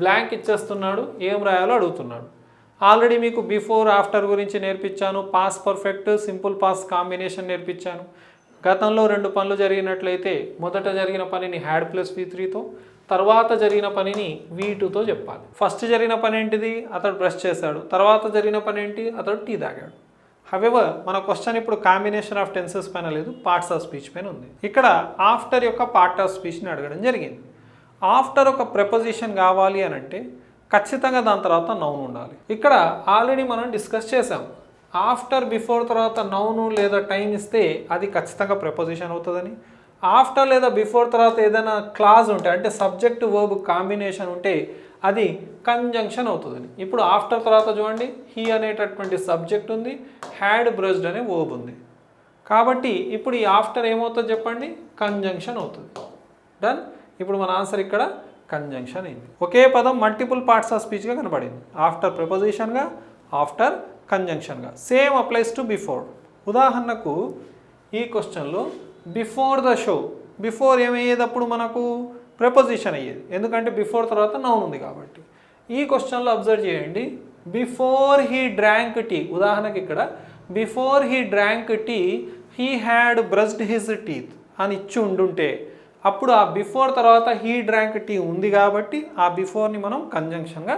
బ్లాంక్ ఇచ్చేస్తున్నాడు, ఏం రాయాలో అడుగుతున్నాడు. ఆల్రెడీ మీకు బిఫోర్ ఆఫ్టర్ గురించి నేర్పించాను. Past perfect, simple past combination నేర్పించాను. గతంలో 2 పనులు జరిగినట్లయితే మొదట జరిగిన పనిని హ్యాడ్ ప్లస్ V3తో, తర్వాత జరిగిన పనిని V2తో చెప్పాలి. ఫస్ట్ జరిగిన పని ఏంటిది? అతడు బ్రష్ చేశాడు. తర్వాత జరిగిన పని ఏంటి? అతడు టీ తాగాడు. హవెవర్ మన క్వశ్చన్ ఇప్పుడు కాంబినేషన్ ఆఫ్ టెన్సెస్ పైన లేదు, పార్ట్స్ ఆఫ్ స్పీచ్ పైన ఉంది. ఇక్కడ ఆఫ్టర్ యొక్క పార్ట్ ఆఫ్ స్పీచ్ని అడగడం జరిగింది. ఆఫ్టర్ ఒక ప్రెపోజిషన్ కావాలి అని అంటే ఖచ్చితంగా దాని తర్వాత నౌన్ ఉండాలి. ఇక్కడ ఆల్రెడీ మనం డిస్కస్ చేసాం. ఆఫ్టర్ బిఫోర్ తర్వాత నౌను లేదా టైం ఇస్తే అది ఖచ్చితంగా ప్రెపోజిషన్ అవుతుందని. ఆఫ్టర్ లేదా బిఫోర్ తర్వాత ఏదైనా క్లాజ్ ఉంటే అంటే సబ్జెక్ట్ వర్బ్ కాంబినేషన్ ఉంటే అది కంజంక్షన్ అవుతుందని. ఇప్పుడు ఆఫ్టర్ తర్వాత చూడండి, హీ అనేటటువంటి సబ్జెక్ట్ ఉంది, హ్యాడ్ బ్రష్డ్ అనే వర్బ్ ఉంది. కాబట్టి ఇప్పుడు ఈ ఆఫ్టర్ ఏమవుతుంది చెప్పండి? కంజంక్షన్ అవుతుంది. డన్. ఇప్పుడు మన ఆన్సర్ ఇక్కడ కంజంక్షన్ అయింది. ఒకే పదం మల్టిపుల్ పార్ట్స్ ఆఫ్ స్పీచ్గా కనబడింది. ఆఫ్టర్ ప్రిపోజిషన్గా, ఆఫ్టర్ కంజంక్షన్గా. Same applies to before. ఉదాహరణకు ఈ క్వశ్చన్లో బిఫోర్ ద షో, బిఫోర్ ఏమయ్యేటప్పుడు మనకు ప్రిపోజిషన్ అయ్యేది, ఎందుకంటే బిఫోర్ తర్వాత నౌన్ ఉంది కాబట్టి. ఈ క్వశ్చన్లో అబ్జర్వ్ చేయండి, బిఫోర్ హీ డ్రాంక్ టీ. ఉదాహరణకి ఇక్కడ before he drank tea he had brushed his teeth అని ఇచ్చి ఉండుంటే అప్పుడు ఆ బిఫోర్ తర్వాత హీ డ్రాంక్ టీ ఉంది కాబట్టి ఆ బిఫోర్ని మనం కంజంక్షన్గా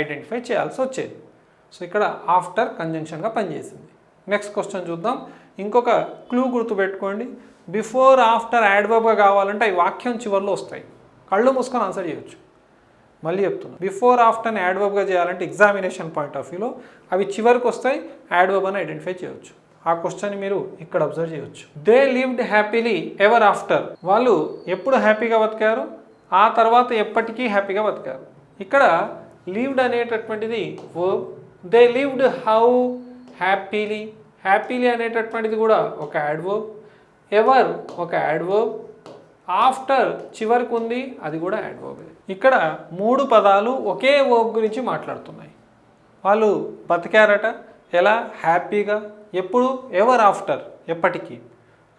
ఐడెంటిఫై చేయాల్సి వచ్చేది. సో ఇక్కడ ఆఫ్టర్ కంజంక్షన్గా పనిచేసింది. నెక్స్ట్ క్వశ్చన్ చూద్దాం. ఇంకొక క్లూ గుర్తుపెట్టుకోండి. బిఫోర్ ఆఫ్టర్ యాడ్వర్బ్గా కావాలంటే అవి వాక్యం చివరిలో వస్తాయి. కళ్ళు మూసుకొని ఆన్సర్ చేయొచ్చు. మళ్ళీ చెప్తున్నా, బిఫోర్ ఆఫ్టర్ యాడ్వర్బ్గా చేయాలంటే ఎగ్జామినేషన్ పాయింట్ ఆఫ్ వ్యూలో అవి చివరికి వస్తాయి, యాడ్వర్బ్ అని ఐడెంటిఫై చేయవచ్చు. ఆ క్వశ్చన్ మీరు ఇక్కడ అబ్జర్వ్ చేయొచ్చు. They lived happily ever after. వాళ్ళు ఎప్పుడు హ్యాపీగా బతికారు, ఆ తర్వాత ఎప్పటికీ హ్యాపీగా బతికారు. ఇక్కడ లివ్డ్ అనేటటువంటిది verb. They lived how happily. Happily అనేటటువంటిది కూడా ఒక యాడ్వర్బ్. ఎవర్ ఒక యాడ్వర్బ్. ఆఫ్టర్ చివరికి ఉంది, అది కూడా యాడ్వర్బ్. ఇక్కడ 3 పదాలు ఒకే వర్బ్ గురించి మాట్లాడుతున్నాయి. వాళ్ళు బతికారట ఎలా, హ్యాపీగా. ఎప్పుడు, ఎవర్ ఆఫ్టర్, ఎప్పటికీ.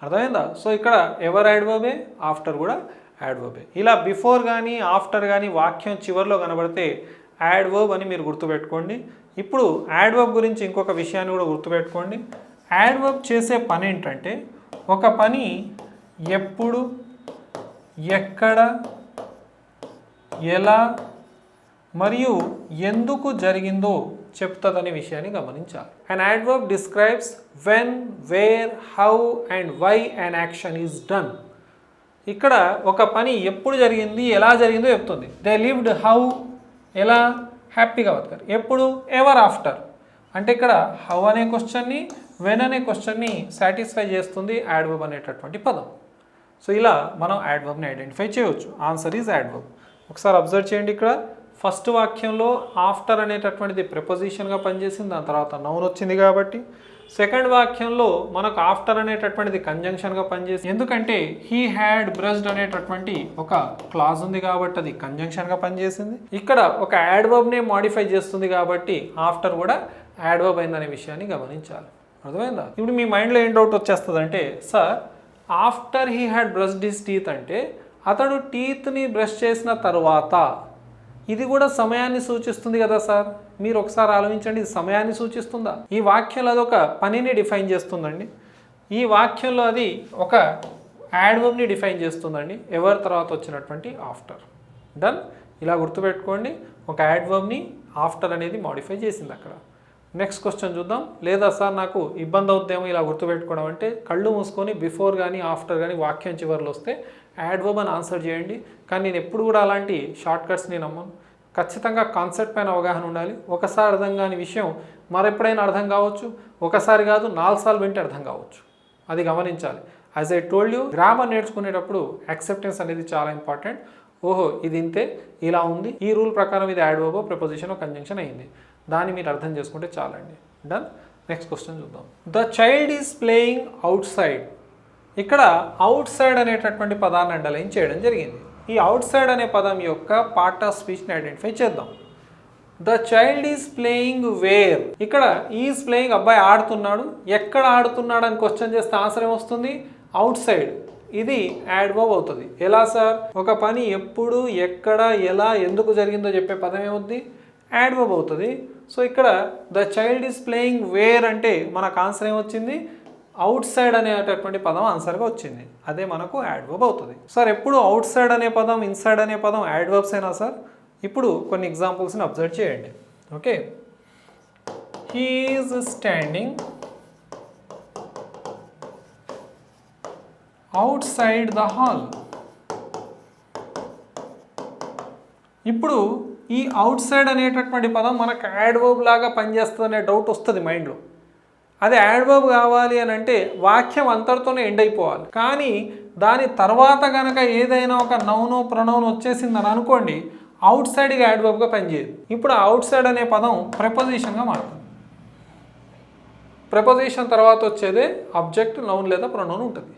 అర్థమైందా? సో ఇక్కడ ఎవర్ యాడ్వర్బే, ఆఫ్టర్ కూడా యాడ్వర్బే. ఇలా బిఫోర్ కానీ ఆఫ్టర్ కానీ వాక్యం చివరిలో కనబడితే యాడ్వర్బ్ అని మీరు గుర్తుపెట్టుకోండి. ఇప్పుడు యాడ్వర్బ్ గురించి ఇంకొక విషయాన్ని కూడా గుర్తుపెట్టుకోండి. యాడ్వర్బ్ చేసే పని ఏంటంటే, ఒక పని ఎప్పుడు, ఎక్కడ, ఎలా మరియు ఎందుకు జరిగిందో చెప్తుందనే విషయాన్ని గమనించాలి. An adverb describes when, where, how and why an action is done. ఇక్కడ ఒక పని ఎప్పుడు జరిగింది, ఎలా జరిగిందో చెప్తుంది. దే లివ్డ్ హౌ, ఎలా, హ్యాపీగా బతికారు. ఎప్పుడు, ఎవర్ ఆఫ్టర్. అంటే ఇక్కడ హౌ అనే క్వశ్చన్ని, వెన్ అనే క్వశ్చన్ని సాటిస్ఫై చేస్తుంది యాడ్వర్బ్ అనేటటువంటి పదం. సో ఇలా మనం యాడ్వర్బ్ని ఐడెంటిఫై చేయవచ్చు. Answer is adverb. ఒకసారి అబ్జర్వ్ చేయండి. ఇక్కడ ఫస్ట్ వాక్యంలో ఆఫ్టర్ అనేటటువంటిది ప్రిపోజిషన్గా పనిచేసింది, దాని తర్వాత నౌన్ వచ్చింది కాబట్టి. సెకండ్ వాక్యంలో మనకు ఆఫ్టర్ అనేటటువంటిది కంజంక్షన్గా పనిచేసింది. ఎందుకంటే హీ హ్యాడ్ బ్రష్డ్ అనేటటువంటి ఒక క్లాజ్ ఉంది కాబట్టి అది కంజంక్షన్గా పనిచేసింది. ఇక్కడ ఒక యాడ్వర్బ్ని మాడిఫై చేస్తుంది కాబట్టి ఆఫ్టర్ కూడా యాడ్వర్బ్ అయిందనే విషయాన్ని గమనించాలి. అర్థమైందా? ఇప్పుడు మీ మైండ్లో ఏం డౌట్ వచ్చేస్తుంది అంటే, sir after he had brushed his teeth అంటే అతడు టీత్ని బ్రష్ చేసిన తర్వాత, ఇది కూడా సమయాన్ని సూచిస్తుంది కదా సార్. మీరు ఒకసారి ఆలోచించండి, ఇది సమయాన్ని సూచిస్తుందా? ఈ వాక్యంలో అది ఒక పనిని డిఫైన్ చేస్తుందండి. ఈ వాక్యంలో అది ఒక యాడ్వర్బ్ని డిఫైన్ చేస్తుందండి, ఎవరి తర్వాత వచ్చినటువంటి ఆఫ్టర్. డన్. ఇలా గుర్తుపెట్టుకోండి, ఒక యాడ్వర్బ్ని ఆఫ్టర్ అనేది మాడిఫై చేసింది అక్కడ. నెక్స్ట్ క్వశ్చన్ చూద్దాం. లేదా సార్ నాకు ఇబ్బంది అవుద్దేమో ఇలా గుర్తుపెట్టుకోవడం అంటే, కళ్ళు మూసుకొని బిఫోర్ కానీ ఆఫ్టర్ కానీ వాక్యం చివరిలో వస్తే యాడ్వర్బ్ అని ఆన్సర్ చేయండి. కానీ నేను ఎప్పుడు కూడా అలాంటి షార్ట్ కట్స్ని నమ్మను. ఖచ్చితంగా కాన్సెప్ట్ పైన అవగాహన ఉండాలి. ఒకసారి అర్థం కాని విషయం మరెప్పుడైనా అర్థం కావచ్చు, ఒకసారి కాదు 4 సార్లు వింటే అర్థం కావచ్చు. అది గమనించాలి. As I told you, grammar నేర్చుకునేటప్పుడు యాక్సెప్టెన్స్ అనేది చాలా ఇంపార్టెంట్. ఓహో ఇది ఇంతే, ఇలా ఉంది, ఈ రూల్ ప్రకారం ఇది యాడ్వర్బ్, ప్రిపోజిషన్, కంజంక్షన్ అయింది, దాన్ని మీరు అర్థం చేసుకుంటే చాలండి. డన్. నెక్స్ట్ క్వశ్చన్ చూద్దాం. The child is playing out side. ఇక్కడ అవుట్ సైడ్ అనేటటువంటి పదాన్ని అండర్లైన్ చేయడం జరిగింది. ఈ అవుట్ సైడ్ అనే పదం యొక్క పార్ట్ ఆఫ్ స్పీచ్ని ఐడెంటిఫై చేద్దాం. The child is playing where. ఇక్కడ ఈజ్ ప్లేయింగ్, అబ్బాయి ఆడుతున్నాడు. ఎక్కడ ఆడుతున్నాడు అని క్వశ్చన్ చేస్తే ఆన్సర్ ఏమొస్తుంది? Out side. ఇది యాడ్వర్బ్ అవుతుంది. ఎలా సార్? ఒక పని ఎప్పుడు, ఎక్కడ, ఎలా, ఎందుకు జరిగిందో చెప్పే పదం ఏమవుతుంది? యాడ్వర్బ్ అవుతుంది. సో ఇక్కడ the child is playing where అంటే మనకు ఆన్సర్ ఏమొచ్చింది? అవుట్ సైడ్ అనేటటువంటి పదం ఆన్సర్గా వచ్చింది. అదే మనకు యాడ్వర్బ్ అవుతుంది. సార్ ఎప్పుడు అవుట్ సైడ్ అనే పదం, ఇన్సైడ్ అనే పదం యాడ్వర్బ్స్ అయినా సార్? ఇప్పుడు కొన్ని ఎగ్జాంపుల్స్ని అబ్జర్వ్ చేయండి. Okay, he is standing out side the hall. ఇప్పుడు ఈ అవుట్ సైడ్ అనేటటువంటి పదం మనకు యాడ్వర్బ్ లాగా పనిచేస్తుంది అనే డౌట్ వస్తుంది మైండ్లో. అది యాడ్వర్బ్ కావాలి అని అంటే వాక్యం అంతటితోనే ఎండ్ అయిపోవాలి. కానీ దాని తర్వాత కనుక ఏదైనా ఒక నౌనో ప్రొనౌన్ వచ్చేసిందని అనుకోండి, అవుట్ సైడ్గా యాడ్వర్బ్గా పనిచేయదు. ఇప్పుడు అవుట్ సైడ్ అనే పదం ప్రిపోజిషన్గా మారుతుంది. ప్రిపోజిషన్ తర్వాత వచ్చేదే అబ్జెక్ట్, నౌన్ లేదా ప్రొనౌన్ ఉంటుంది.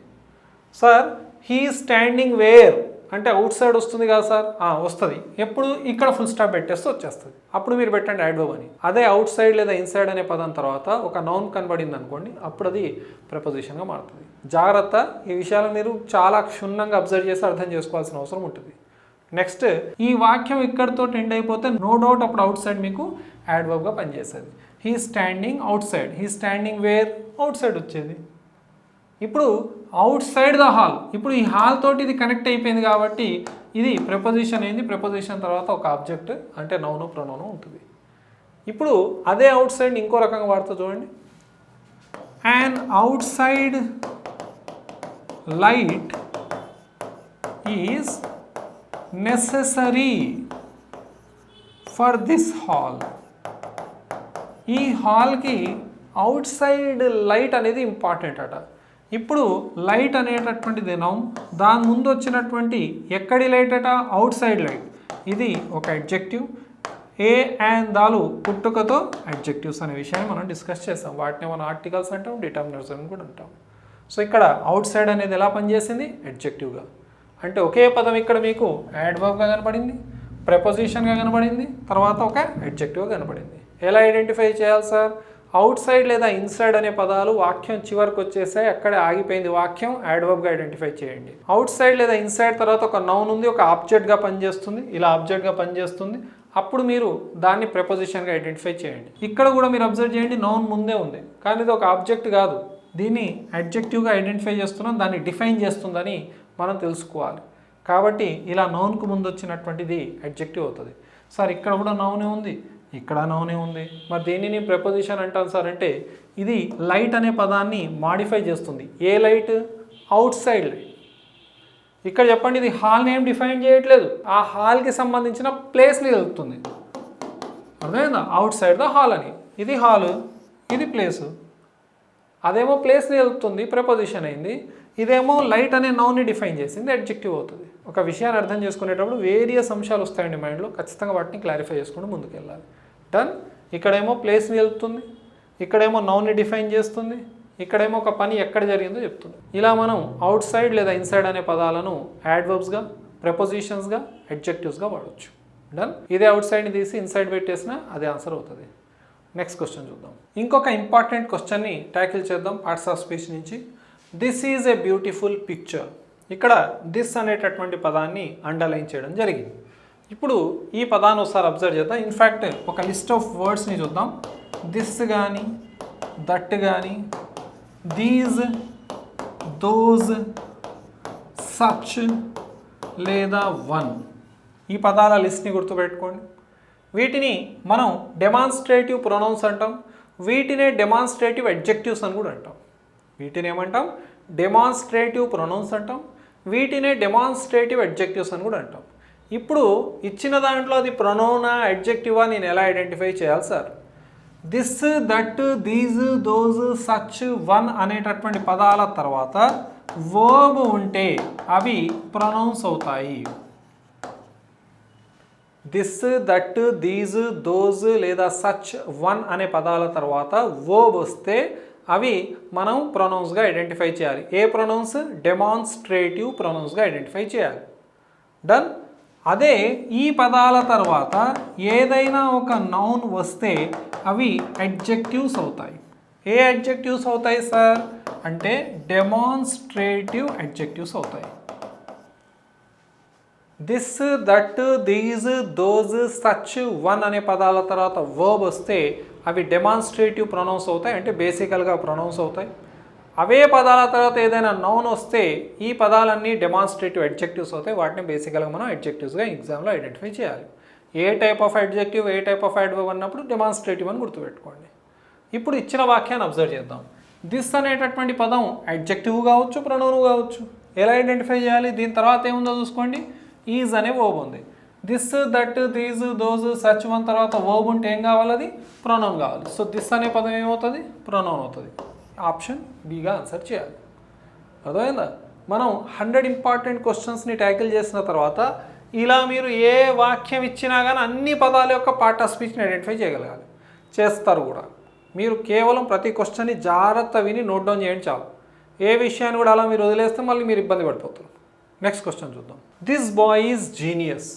సార్ హీ స్టాండింగ్ వేర్ అంటే అవుట్ సైడ్ వస్తుంది కదా సార్? వస్తుంది. ఎప్పుడు? ఇక్కడ ఫుల్ స్టాప్ పెట్టేస్తే వచ్చేస్తుంది. అప్పుడు మీరు పెట్టండి యాడ్వర్బ్ అని. అదే అవుట్ సైడ్ లేదా ఇన్సైడ్ అనే పదం తర్వాత ఒక నౌన్ కనబడింది అనుకోండి, అప్పుడు అది ప్రపోజిషన్గా మారుతుంది. జాగ్రత్త, ఈ విషయాలు మీరు చాలా క్షుణ్ణంగా అబ్జర్వ్ చేసి అర్థం చేసుకోవాల్సిన అవసరం ఉంటుంది. నెక్స్ట్, ఈ వాక్యం ఇక్కడితో ఎండ్ అయిపోతే నో డౌట్ అప్పుడు అవుట్ సైడ్ మీకు యాడ్వర్బ్గా పనిచేస్తుంది. He standing outside, he standing where, outside వచ్చేది. ఇప్పుడు అవుట్ సైడ్ ద హాల్, ఇప్పుడు ఈ హాల్ తోటి ఇది కనెక్ట్ అయిపోయింది కాబట్టి ఇది ప్రిపోజిషన్ అయింది. ప్రిపోజిషన్ తర్వాత ఒక ఆబ్జెక్ట్ అంటే నౌను ప్రొనౌను ఉంటుంది. ఇప్పుడు అదే అవుట్ సైడ్ ఇంకో రకంగా వాడుతూ చూడండి. an outside light is necessary for this hall. ఈ హాల్కి అవుట్ సైడ్ లైట్ అనేది ఇంపార్టెంట్ అట. ఇప్పుడు లైట్ అనేటటువంటిది నౌన్, దాని ముందు వచ్చినటువంటి ఎక్కడి లైట్ అట, అవుట్ సైడ్ లైట్. ఇది ఒక అడ్జెక్టివ్. ఏ అండ్ దాలు పుట్టుకతో అడ్జెక్టివ్స్ అనే విషయాన్ని మనం డిస్కస్ చేస్తాం. వాటిని మనం ఆర్టికల్స్ అంటాం, డిటర్మినర్స్ అని కూడా అంటాం. సో ఇక్కడ అవుట్ సైడ్ అనేది ఎలా పనిచేసింది, అడ్జెక్టివ్గా. అంటే ఒకే పదం ఇక్కడ మీకు యాడ్వర్బ్గా కనపడింది, ప్రెపోజిషన్గా కనపడింది, తర్వాత ఒక అడ్జెక్టివ్గా కనపడింది. ఎలా ఐడెంటిఫై చేయాలి సార్, అవుట్ సైడ్ లేదా ఇన్సైడ్ అనే పదాలు వాక్యం చివరికి వచ్చేసాయి, అక్కడే ఆగిపోయింది వాక్యం, యాడ్వర్బ్గా ఐడెంటిఫై చేయండి. అవుట్ సైడ్ లేదా ఇన్సైడ్ తర్వాత ఒక నౌన్ ఉంది, ఒక ఆబ్జెక్ట్గా పనిచేస్తుంది, ఇలా ఆబ్జెక్ట్గా పనిచేస్తుంది, అప్పుడు మీరు దాన్ని ప్రెపోజిషన్గా ఐడెంటిఫై చేయండి. ఇక్కడ కూడా మీరు అబ్జర్వ్ చేయండి, నౌన్ ముందే ఉంది, కానీ ఇది ఒక ఆబ్జెక్ట్ కాదు, దీన్ని అడ్జెక్టివ్గా ఐడెంటిఫై చేస్తున్నాం, దాన్ని డిఫైన్ చేస్తుందని మనం తెలుసుకోవాలి. కాబట్టి ఇలా నౌన్కు ముందు వచ్చినటువంటిది అడ్జెక్టివ్ అవుతుంది. సార్ ఇక్కడ కూడా నౌనే ఉంది, ఇక్కడ నౌనే ఉంది, మరి దేనిని ప్రెపోజిషన్ అంటాను సార్ అంటే, ఇది లైట్ అనే పదాన్ని మాడిఫై చేస్తుంది. ఏ లైట్, అవుట్ సైడ్ లైట్. ఇక్కడ చెప్పండి, ఇది హాల్ని ఏం డిఫైన్ చేయట్లేదు, ఆ హాల్కి సంబంధించిన ప్లేస్ని తెలుపుతుంది. అర్థమైందా, అవుట్ సైడ్ ద హాల్ అని. ఇది హాల్, ఇది ప్లేసు. అదేమో ప్లేస్ని తెలుపుతుంది, ప్రెపోజిషన్ అయింది. ఇదేమో లైట్ అనే నౌన్ని డిఫైన్ చేసింది, అడ్జెక్టివ్ అవుతుంది. ఒక విషయాన్ని అర్థం చేసుకునేటప్పుడు వేరియస్ అంశాలు వస్తాయండి మైండ్లో, ఖచ్చితంగా వాటిని క్లారిఫై చేసుకుంటూ ముందుకు వెళ్ళాలి. డన్. ఇక్కడేమో ప్లేస్ని తెలుపుతుంది, ఇక్కడేమో నౌన్ని డిఫైన్ చేస్తుంది, ఇక్కడేమో ఒక పని ఎక్కడ జరిగిందో చెప్తుంది. ఇలా మనం అవుట్ సైడ్ లేదా ఇన్సైడ్ అనే పదాలను యాడ్వర్బ్స్గా, ప్రెపోజిషన్స్గా, అడ్జెక్టివ్స్గా వాడవచ్చు. డన్. ఇదే అవుట్ సైడ్ని తీసి ఇన్సైడ్ పెట్టేసినా అదే ఆన్సర్ అవుతుంది. నెక్స్ట్ క్వశ్చన్ చూద్దాం. ఇంకొక ఇంపార్టెంట్ క్వశ్చన్ని ట్యాకిల్ చేద్దాం పార్ట్స్ ఆఫ్ స్పీచ్ నుంచి. This is a beautiful picture. ఇక్కడ దిస్ అనేటటువంటి పదాన్ని అండర్లైన్ చేయడం జరిగింది. ఇప్పుడు ఈ పదాన్ని ఒకసారి అబ్జర్వ్ చేద్దాం. ఇన్ఫ్యాక్ట్ ఒక లిస్ట్ ఆఫ్ వర్డ్స్ని చూద్దాం. దిస్ కానీ, దట్ కానీ, దీస్, దోస్, సచ్ లేదా వన్, ఈ పదాల లిస్ట్ని గుర్తుపెట్టుకోండి. వీటిని మనం డెమాన్స్ట్రేటివ్ ప్రొనౌన్స్ అంటాం, వీటినే డెమాన్స్ట్రేటివ్ అడ్జెక్టివ్స్ అని కూడా అంటాం. వీటిని ఏమంటాం, డెమాన్స్ట్రేటివ్ ప్రొనౌన్స్ అంటాం, వీటినే డెమాన్స్ట్రేటివ్ అడ్జెక్టివ్స్ అని కూడా అంటాం. ఇప్పుడు ఇచ్చిన దాంట్లో అది ప్రొనౌనా, అడ్జెక్టివా, నేను ఎలా ఐడెంటిఫై చేయాలి sir? This, that, these, those, such, one అనేటటువంటి పదాల తర్వాత వర్బ్ ఉంటే అవి ప్రొనౌన్స్ అవుతాయి. దిస్, దట్, దీస్, దోస్ లేదా సచ్, వన్ అనే పదాల తర్వాత వర్బ్ వస్తే అవి మనం ప్రొనౌన్స్గా ఐడెంటిఫై చేయాలి. ఏ ప్రొనౌన్స్? డెమాన్స్ట్రేటివ్ ప్రొనౌన్స్గా ఐడెంటిఫై చేయాలి. డన్. అదే ఈ పదాల తర్వాత ఏదైనా ఒక నౌన్ వస్తే అవి అడ్జెక్టివ్స్ అవుతాయి. ఏ అడ్జెక్టివ్స్ అవుతాయి సార్ అంటే డెమాన్స్ట్రేటివ్ అడ్జెక్టివ్స్ అవుతాయి. This, that, these, those, such, one అనే పదాల తర్వాత వర్బ్ వస్తే అవి డెమాన్స్ట్రేటివ్ ప్రొనౌన్స్ అవుతాయి, అంటే బేసికల్గా ప్రొనౌన్స్ అవుతాయి. అవే పదాల తర్వాత ఏదైనా నౌన్ వస్తే ఈ పదాలన్నీ డెమాన్స్ట్రేటివ్ అడ్జెక్టివ్స్ అవుతాయి, వాటిని బేసికల్గా మనం అడ్జెక్టివ్స్గా ఎగ్జామ్లో ఐడెంటిఫై చేయాలి. A type of adjective, a type of adverb అన్నప్పుడు డెమాన్స్ట్రేటివ్ అని గుర్తుపెట్టుకోండి. ఇప్పుడు ఇచ్చిన వాక్యాన్ని అబ్జర్వ్ చేద్దాం. దిస్ అనేటటువంటి పదం అడ్జెక్టివ్ కావచ్చు, ప్రొనౌన్ కావచ్చు. ఎలా ఐడెంటిఫై చేయాలి? దీని తర్వాత ఏముందో చూసుకోండి. ఈజ్ అనే వర్బ్ ఉంది. This, that, these, those, such, one తర్వాత వర్బ్ ఉంటే ఏం కావాలి? అది ప్రొనౌన్ కావాలి. సో దిస్ అనే పదం ఏమవుతుంది? ప్రొనౌన్ అవుతుంది. ఆప్షన్ బిగా ఆన్సర్ చేయాలి. అర్థమైందా? మనం 100 ఇంపార్టెంట్ క్వశ్చన్స్ని ట్యాకిల్ చేసిన తర్వాత ఇలా మీరు ఏ వాక్యం ఇచ్చినా కానీ అన్ని పదాల యొక్క పార్ట్ ఆఫ్ స్పీచ్ని ఐడెంటిఫై చేయగలగాలి. చేస్తారు కూడా. మీరు కేవలం ప్రతి క్వశ్చన్ని జాగ్రత్త విని నోట్ డౌన్ చేయండి చాలు. ఏ విషయాన్ని కూడా అలా మీరు వదిలేస్తే మళ్ళీ మీరు ఇబ్బంది పడిపోతారు. నెక్స్ట్ క్వశ్చన్ చూద్దాం. This boy is genius.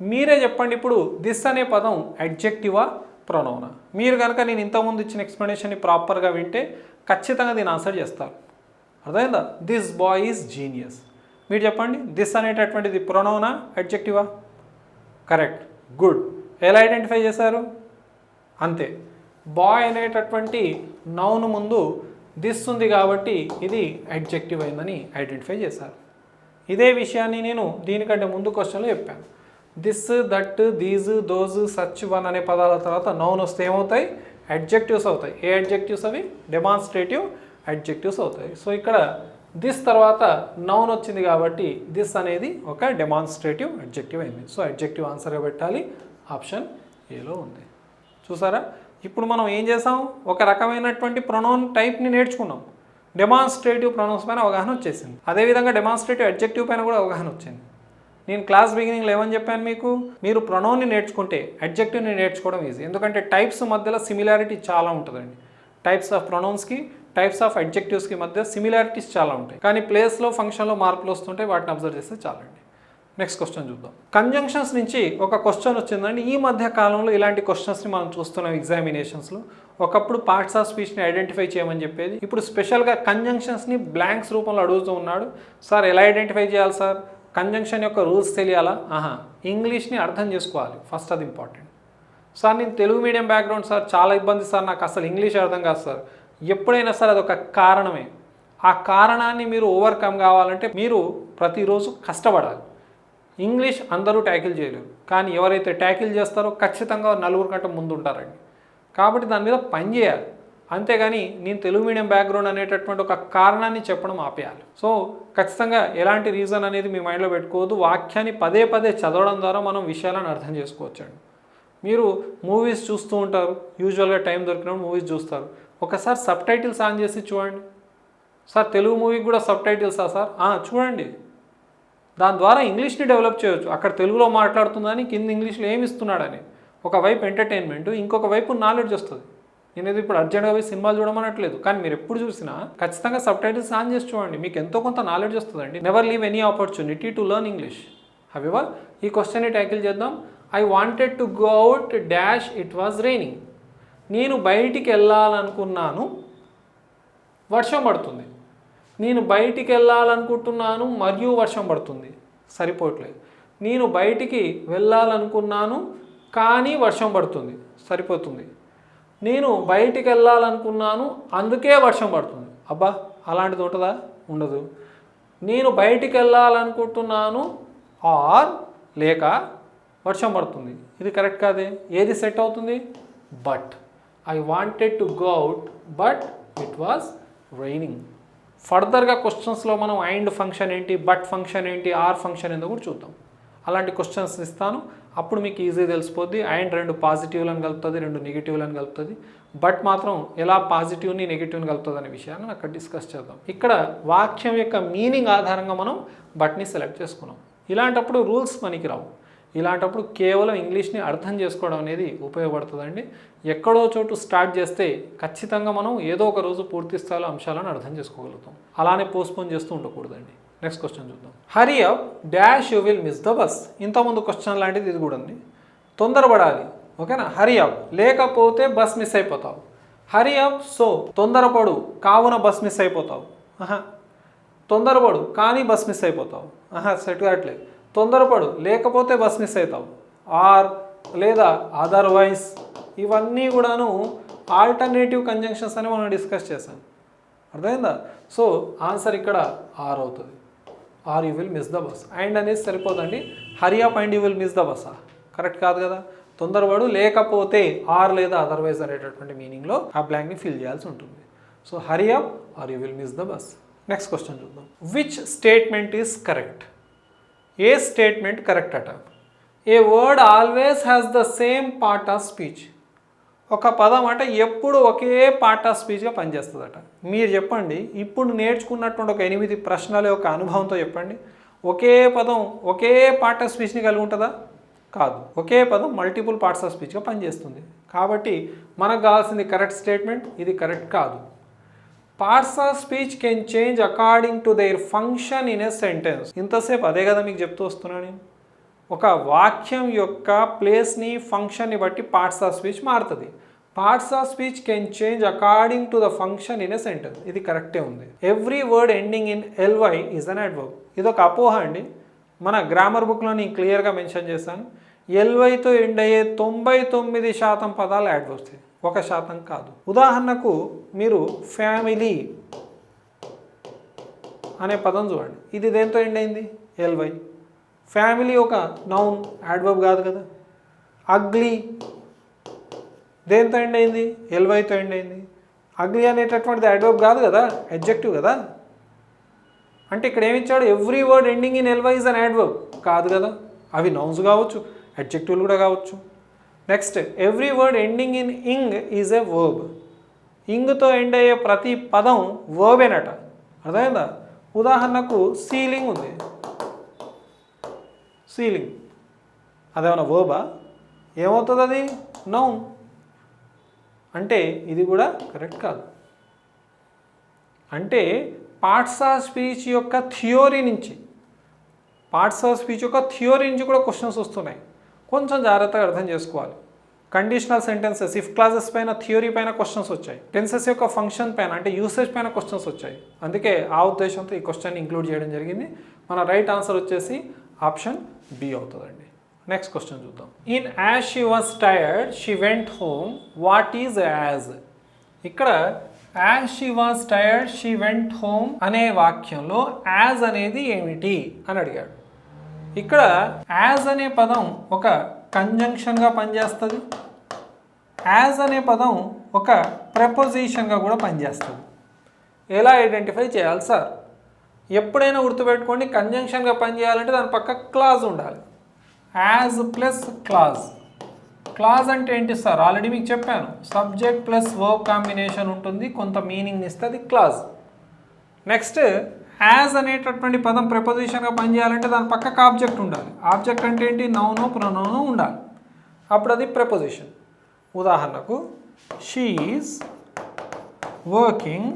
మీరే చెప్పండి ఇప్పుడు, దిస్ అనే పదం అడ్జెక్టివా, ప్రొనౌనా? మీరు కనుక నేను ఇంతకుముందు ఇచ్చిన ఎక్స్ప్లెనేషన్ని ప్రాపర్గా వింటే ఖచ్చితంగా దీన్ని ఆన్సర్ చేస్తారు. అర్థమైందా? This boy is genius. మీరు చెప్పండి, దిస్ అనేటటువంటిది ప్రొనౌనా, అడ్జెక్టివా? Correct, good. ఎలా ఐడెంటిఫై చేశారు? అంతే, బాయ్ అనేటటువంటి నౌన్ ముందు దిస్ ఉంది కాబట్టి ఇది అడ్జెక్టివ్ అయిందని ఐడెంటిఫై చేశారు. ఇదే విషయాన్ని నేను దీనికంటే ముందు క్వశ్చన్లో చెప్పాను. This, that, these, those, such, one అనే పదాల తర్వాత నౌన్ వస్తే ఏమవుతాయి? అడ్జెక్టివ్స్ అవుతాయి. ఏ అడ్జెక్టివ్స్ అవి? డెమాన్స్ట్రేటివ్ అడ్జెక్టివ్స్ అవుతాయి. సో ఇక్కడ దిస్ తర్వాత నౌన్ వచ్చింది కాబట్టి దిస్ అనేది ఒక డెమాన్స్ట్రేటివ్ అడ్జెక్టివ్ అయింది. సో అడ్జెక్టివ్ ఆన్సర్గా పెట్టాలి. ఆప్షన్ ఏలో ఉంది. చూసారా? ఇప్పుడు మనం ఏం చేసాం? ఒక రకమైనటువంటి ప్రొనౌన్ టైప్ని నేర్చుకున్నాం. డెమాన్స్ట్రేటివ్ ప్రొనౌన్స్ పైన అవగాహన వచ్చేసింది. అదేవిధంగా డెమాన్స్ట్రేటివ్ అడ్జెక్టివ్ పైన కూడా అవగాహన వచ్చింది. నేను క్లాస్ బిగినింగ్లో ఏమని చెప్పాను మీకు? మీరు ప్రొనౌన్ని నేర్చుకుంటే అడ్జెక్టివ్ని నేర్చుకోవడం ఈజీ. ఎందుకంటే టైప్స్ మధ్యలో సిమిలారిటీ చాలా ఉంటుందండి. టైప్స్ ఆఫ్ ప్రొనౌన్స్కి, టైప్స్ ఆఫ్ అడ్జెక్టివ్స్కి మధ్య సిమిలారిటీస్ చాలా ఉంటాయి. కానీ ప్లేస్లో, ఫంక్షన్లో మార్పులు వస్తుంటాయి. వాటిని అబ్జర్వ్ చేస్తే చాలండి. నెక్స్ట్ క్వశ్చన్ చూద్దాం. కంజంక్షన్స్ నుంచి ఒక క్వశ్చన్ వచ్చిందండి. ఈ మధ్య కాలంలో ఇలాంటి క్వశ్చన్స్ని మనం చూస్తున్నాం ఎగ్జామినేషన్స్లో. ఒకప్పుడు పార్ట్స్ ఆఫ్ స్పీచ్ని ఐడెంటిఫై చేయమని చెప్పేది. ఇప్పుడు స్పెషల్గా కంజంక్షన్స్ని బ్లాంక్స్ రూపంలో అడుగుతూ ఉన్నాడు. సార్ ఎలా ఐడెంటిఫై చేయాలి సార్? కంజంక్షన్ యొక్క రూల్స్ తెలియాలా? ఇంగ్లీష్ని అర్థం చేసుకోవాలి ఫస్ట్, అది ఇంపార్టెంట్. సార్ నేను తెలుగు మీడియం బ్యాక్గ్రౌండ్ సార్, చాలా ఇబ్బంది సార్, నాకు అసలు ఇంగ్లీష్ అర్థం కాదు సార్. ఎప్పుడైనా సార్ అదొక కారణమే. ఆ కారణాన్ని మీరు ఓవర్కమ్ కావాలంటే మీరు ప్రతిరోజు కష్టపడాలి. ఇంగ్లీష్ అందరూ ట్యాకిల్ చేయలేరు, కానీ ఎవరైతే ట్యాకిల్ చేస్తారో ఖచ్చితంగా నలుగురు కంటే ముందు ఉంటారండి. కాబట్టి దాని మీద పని చేయాలి. అంతేగాని నేను తెలుగు మీడియం బ్యాక్గ్రౌండ్ అనేటటువంటి ఒక కారణాన్ని చెప్పడం ఆపేయాలి. సో ఖచ్చితంగా ఎలాంటి రీజన్ అనేది మీ మైండ్లో పెట్టుకోవద్దు. వాక్యాన్ని పదే పదే చదవడం ద్వారా మనం విషయాలను అర్థం చేసుకోవచ్చండి. మీరు మూవీస్ చూస్తూ ఉంటారు, యూజువల్గా టైం దొరికినప్పుడు మూవీస్ చూస్తారు. ఒకసారి సబ్ టైటిల్స్ ఆన్ చేసి చూడండి. సార్ తెలుగు మూవీకి కూడా సబ్ టైటిల్సా సార్? చూడండి. దాని ద్వారా ఇంగ్లీష్ని డెవలప్ చేయవచ్చు. అక్కడ తెలుగులో మాట్లాడుతుందని కింద ఇంగ్లీష్లో ఏమి ఇస్తున్నాడని. ఒకవైపు ఎంటర్టైన్మెంట్, ఇంకొక వైపు నాలెడ్జ్ వస్తుంది. నేను ఇప్పుడు అర్జెంట్గా పోయి సినిమాలు చూడమనట్లేదు, కానీ మీరు ఎప్పుడు చూసినా ఖచ్చితంగా సబ్ టైటిల్స్ ఆన్ చేసి చూడండి. మీకు ఎంతో కొంత నాలెడ్జ్ వస్తుందండి. Never leave any opportunity to learn English. However ఈ క్వశ్చన్ని ట్యాకిల్ చేద్దాం. I wanted to go out dash it was raining. నేను బయటికి వెళ్ళాలనుకున్నాను, వర్షం పడుతుంది. నేను బయటికి వెళ్ళాలనుకుంటున్నాను మరియు వర్షం పడుతుంది. సరిపోవట్లేదు. నేను బయటికి వెళ్ళాలనుకున్నాను కానీ వర్షం పడుతుంది. సరిపోతుంది. నేను బయటికి వెళ్ళాలనుకున్నాను అందుకే వర్షం పడుతుంది. అబ్బా, అలాంటిది ఉంటుందా? ఉండదు. నేను బయటికి వెళ్ళాలనుకుంటున్నాను ఆర్ లేక వర్షం పడుతుంది. ఇది కరెక్ట్ కాదే. ఏది సెట్ అవుతుంది? But. I wanted to go out but it was raining. ఫర్దర్గా క్వశ్చన్స్లో మనం అండ్ ఫంక్షన్ ఏంటి, బట్ ఫంక్షన్ ఏంటి, ఆర్ ఫంక్షన్ ఏందో కూడా చూద్దాం. అలాంటి క్వశ్చన్స్ ఇస్తాను, అప్పుడు మీకు ఈజీ తెలిసిపోద్ది. అండ్ రెండు పాజిటివ్లను కలుపుతుంది, రెండు నెగిటివ్లను కలుపుతుంది. బట్ మాత్రం ఎలా పాజిటివ్ని నెగిటివ్ని కలుపుతుంది అనే విషయాన్ని అక్కడ డిస్కస్ చేద్దాం. ఇక్కడ వాక్యం యొక్క మీనింగ్ ఆధారంగా మనం బట్ని సెలెక్ట్ చేసుకున్నాం. ఇలాంటప్పుడు రూల్స్ మనకి రావు. ఇలాంటప్పుడు కేవలం ఇంగ్లీష్ని అర్థం చేసుకోవడం అనేది ఉపయోగపడుతుందండి. ఎక్కడో చోటు స్టార్ట్ చేస్తే ఖచ్చితంగా మనం ఏదో ఒక రోజు పూర్తి స్థాయిలో అంశాలను అర్థం చేసుకోగలుగుతాం. అలానే పోస్ట్పోన్ చేస్తూ ఉండకూడదండి. నెక్స్ట్ క్వశ్చన్ చూద్దాం. Hurry up dash you will miss the bus. ఇంతకుముందు క్వశ్చన్ లాంటిది ఇది కూడా ఉంది. తొందరపడాలి, ఓకేనా? హరీ అప్, లేకపోతే బస్ మిస్ అయిపోతావు. హరీ అప్, సో తొందరపడు కావున బస్ మిస్ అయిపోతావు. తొందరపడు కానీ బస్ మిస్ అయిపోతావు. సెట్ కావట్లేదు. తొందరపడు లేకపోతే బస్ మిస్ అవుతావు. ఆర్ లేదా అదర్వైజ్, ఇవన్నీ కూడాను ఆల్టర్నేటివ్ కంజంక్షన్స్ అని మనం డిస్కస్ చేసాం. అర్థమైందా? సో ఆన్సర్ ఇక్కడ ఆర్ అవుతుంది. Or you will miss the bus. And అనేది సరిపోదండి. Hurry up and you will miss the బస్సా? కరెక్ట్ కాదు కదా. తొందరపడు లేకపోతే ఆర్ లేదా అదర్వైజ్ అనేటటువంటి మీనింగ్లో ఆ బ్లాంక్ని ఫిల్ చేయాల్సి ఉంటుంది. So hurry up or you will miss the bus. Next question చూద్దాం. Which statement is correct? ఏ స్టేట్మెంట్ కరెక్ట్ అట? A word always has the same part of speech. ఒక పదం అంటే ఎప్పుడు ఒకే పార్ట్ ఆఫ్ స్పీచ్గా పనిచేస్తుందట. మీరు చెప్పండి, ఇప్పుడు నేర్చుకున్నటువంటి ఒక 8 ప్రశ్నల యొక్క అనుభవంతో చెప్పండి, ఒకే పదం ఒకే పార్ట్ ఆఫ్ స్పీచ్ని కలిగి ఉంటుందా? కాదు. ఒకే పదం మల్టిపుల్ పార్ట్స్ ఆఫ్ స్పీచ్గా పనిచేస్తుంది. కాబట్టి మనకు కావాల్సింది కరెక్ట్ స్టేట్మెంట్. ఇది కరెక్ట్ కాదు. Parts of speech can change according to their function in a sentence. ఇంతసేపు అదే కదా మీకు చెప్తూ వస్తున్నాను నేను. ఒక వాక్యం యొక్క ప్లేస్ని, ఫంక్షన్ని బట్టి పార్ట్స్ ఆఫ్ స్పీచ్ మారుతుంది. Parts of speech can change according to the function in a sentence. ఇది కరెక్టే ఉంది. Every word ending in LY is an adverb. ఇది ఒక అపోహ అండి. మన గ్రామర్ బుక్లో నేను క్లియర్గా మెన్షన్ చేశాను. ఎల్వైతో ఎండ్ అయ్యే 99% పదాలు అడ్వర్బ్స్, 1% కాదు. ఉదాహరణకు మీరు ఫ్యామిలీ అనే పదం చూడండి. ఇది దేంతో ఎండ్ అయింది? ఎల్వై. ఫ్యామిలీ ఒక నౌన్, యాడ్వర్బ్ కాదు కదా. అగ్లీ దేంతో ఎండ్ అయింది? ఎల్వైతో ఎండ్ అయింది. అగ్లీ అనేటటువంటిది యాడ్వర్బ్ కాదు కదా, అడ్జెక్టివ్ కదా. అంటే ఇక్కడ ఏమిచ్చాడు? Every word ending in LY is an adverb కాదు కదా. అవి నౌన్స్ కావచ్చు, అడ్జెక్టివ్లు కూడా కావచ్చు. Next, every word ending in ing is a verb. ఇంగ్తో ఎండ్ అయ్యే ప్రతి పదం వర్బేనట. అర్థమైందా? ఉదాహరణకు సీలింగ్ ఉంది, సీలింగ్ అదేమన్నా వర్బా? ఏమవుతుంది అది? నౌన్. అంటే ఇది కూడా కరెక్ట్ కాదు. అంటే పార్ట్స్ ఆఫ్ స్పీచ్ యొక్క థియోరీ నుంచి కూడా క్వశ్చన్స్ వస్తున్నాయి. కొంచెం జాగ్రత్తగా అర్థం చేసుకోవాలి. కండిషనల్ సెంటెన్సెస్, ఇఫ్ క్లాజెస్ పైన థియోరీ పైన క్వశ్చన్స్ వచ్చాయి. టెన్సెస్ యొక్క ఫంక్షన్ పైన అంటే యూసేజ్ పైన క్వశ్చన్స్ వచ్చాయి. అందుకే ఆ ఉద్దేశంతో ఈ క్వశ్చన్ ఇంక్లూడ్ చేయడం జరిగింది. మన రైట్ ఆన్సర్ వచ్చేసి ఆప్షన్ బి అవుతుందండి. నెక్స్ట్ క్వశ్చన్ చూద్దాం. In as she was tired she went home, what is as? ఇక్కడ as she was tired she went home అనే వాక్యంలో యాజ్ అనేది ఏమిటి అని అడిగాడు. ఇక్కడ యాజ్ అనే పదం ఒక కంజంక్షన్గా పనిచేస్తుంది. యాజ్ అనే పదం ఒక ప్రపోజిషన్గా కూడా పనిచేస్తుంది. ఎలా ఐడెంటిఫై చేయాలి సార్? ఎప్పుడైనా గుర్తుపెట్టుకోండి, కంజంక్షన్గా పనిచేయాలంటే దాని పక్క క్లాజ్ ఉండాలి. As plus clause. క్లాజ్ అంటే ఏంటి సార్? ఆల్రెడీ మీకు చెప్పాను, సబ్జెక్ట్ ప్లస్ వర్బ్ కాంబినేషన్ ఉంటుంది, కొంత మీనింగ్ ఇస్తుంది క్లాజ్. నెక్స్ట్, యాజ్ అనేటటువంటి పదం ప్రపోజిషన్గా పనిచేయాలంటే దాని పక్కకు ఆబ్జెక్ట్ ఉండాలి. ఆబ్జెక్ట్ అంటే ఏంటి? నౌనో ప్రొనౌనో ఉండాలి, అప్పుడు అది ప్రపోజిషన్. ఉదాహరణకు she is working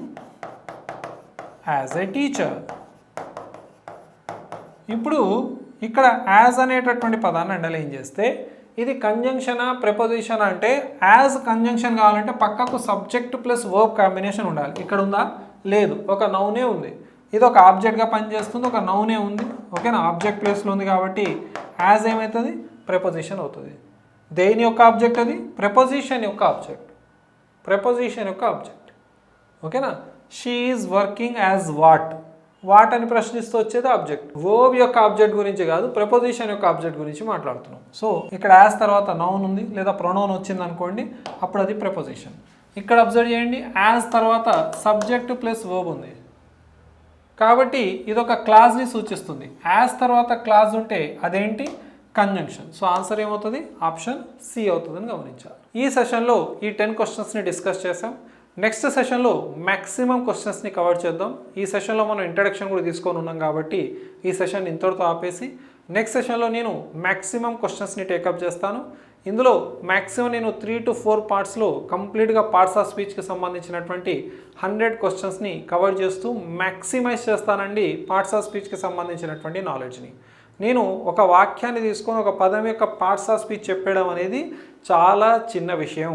as a teacher. ఇప్పుడు ఇక్కడ యాజ్ అనేటటువంటి పదాన్ని అండర్లైన్ చేస్తే ఇది కంజంక్షనా ప్రపోజిషన్ అంటే, యాజ్ కంజంక్షన్ కావాలంటే పక్కకు సబ్జెక్ట్ ప్లస్ వర్బ్ కాంబినేషన్ ఉండాలి. ఇక్కడ ఉందా? లేదు, ఒక నౌనే ఉంది. ఇది ఒక ఆబ్జెక్ట్గా పనిచేస్తుంది, ఒక నౌనే ఉంది. ఓకేనా? ఆబ్జెక్ట్ ప్లేస్లో ఉంది కాబట్టి యాజ్ ఏమవుతుంది? ప్రపోజిషన్ అవుతుంది. దేని యొక్క ఆబ్జెక్ట్ అది? ప్రపోజిషన్ యొక్క ఆబ్జెక్ట్. ప్రపోజిషన్ యొక్క ఆబ్జెక్ట్. ఓకేనా? She is working as what. What అని ప్రశ్నిస్తూ వచ్చేది ఆబ్జెక్ట్. వర్బ్ యొక్క ఆబ్జెక్ట్ గురించి కాదు, ప్రపోజిషన్ యొక్క ఆబ్జెక్ట్ గురించి మాట్లాడుతున్నాం. సో ఇక్కడ యాజ్ తర్వాత నౌన్ ఉంది లేదా ప్రొనౌన్ వచ్చింది అనుకోండి, అప్పుడు అది ప్రపోజిషన్. ఇక్కడ అబ్జర్వ్ చేయండి, యాజ్ తర్వాత సబ్జెక్ట్ ప్లస్ వర్బ్ ఉంది కాబట్టి ఇదొక క్లాజ్ని సూచిస్తుంది. యాజ్ తర్వాత క్లాజ్ ఉంటే అదేంటి? కంజంక్షన్. సో ఆన్సర్ ఏమవుతుంది? ఆప్షన్ సి అవుతుందని గమనించాలి. ఈ సెషన్లో ఈ 10 క్వశ్చన్స్ని డిస్కస్ చేసాం. నెక్స్ట్ సెషన్లో మ్యాక్సిమం క్వశ్చన్స్ని కవర్ చేద్దాం. ఈ సెషన్లో మనం ఇంట్రడక్షన్ కూడా తీసుకొని ఉన్నాం కాబట్టి ఈ సెషన్ ఇంతటితో ఆపేసి నెక్స్ట్ సెషన్లో నేను మ్యాక్సిమం క్వశ్చన్స్ని టేకప్ చేస్తాను. ఇందులో మ్యాక్సిమం నేను 3 to 4 పార్ట్స్లో కంప్లీట్గా పార్ట్స్ ఆఫ్ స్పీచ్కి సంబంధించినటువంటి 100 క్వశ్చన్స్ని కవర్ చేస్తూ మ్యాక్సిమైజ్ చేస్తానండి పార్ట్స్ ఆఫ్ స్పీచ్కి సంబంధించినటువంటి నాలెడ్జ్ని. నేను ఒక వాక్యాన్ని తీసుకొని ఒక పదం యొక్క పార్ట్స్ ఆఫ్ స్పీచ్ చెప్పడం అనేది చాలా చిన్న విషయం.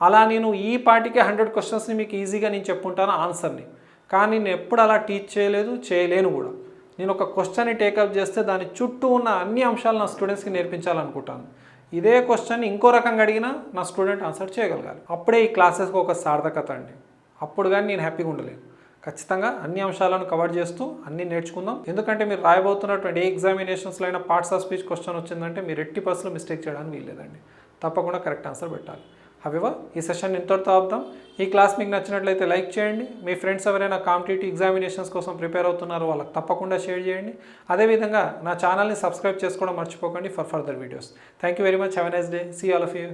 అలా నేను ఈ పాటికి 100 క్వశ్చన్స్ని మీకు ఈజీగా నేను చెప్పుంటాను ఆన్సర్ని. కానీ నేను ఎప్పుడు అలా టీచ్ చేయలేదు, చేయలేను కూడా. నేను ఒక క్వశ్చన్ని టేకప్ చేస్తే దాని చుట్టూ ఉన్న అన్ని అంశాలు నా స్టూడెంట్స్కి నేర్పించాలనుకుంటాను. ఇదే క్వశ్చన్ ఇంకో రకంగా అడిగినా నా స్టూడెంట్ ఆన్సర్ చేయగలగాలి. అప్పుడే ఈ క్లాసెస్కి ఒక సార్థకత అండి. అప్పుడు కానీ నేను హ్యాపీగా ఉండలేను. ఖచ్చితంగా అన్ని అంశాలను కవర్ చేస్తూ అన్నీ నేర్చుకుందాం. ఎందుకంటే మీరు రాయబోతున్నటువంటి ఏ ఎగ్జామినేషన్స్లో అయినా పార్ట్స్ ఆఫ్ స్పీచ్ క్వశ్చన్ వచ్చిందంటే మీరు 80% మిస్టేక్ చేయడానికి వీల్లేదండి. తప్పకుండా కరెక్ట్ ఆన్సర్ పెట్టాలి. హవెవర్ ఈ సెషన్ ఇంతటితో ఆపుదాం. ఈ క్లాస్ మీకు నచ్చినట్లయితే లైక్ చేయండి. మీ ఫ్రెండ్స్ ఎవరైనా కాంపిటేటివ్ ఎగ్జామినేషన్స్ కోసం ప్రిపేర్ అవుతున్నారో వాళ్ళకి తప్పకుండా షేర్ చేయండి. అదేవిధంగా నా ఛానల్ని సబ్స్క్రైబ్ చేసుకోవడం మర్చిపోకండి for further videos. Thank you very much. Have a nice day. See all of you.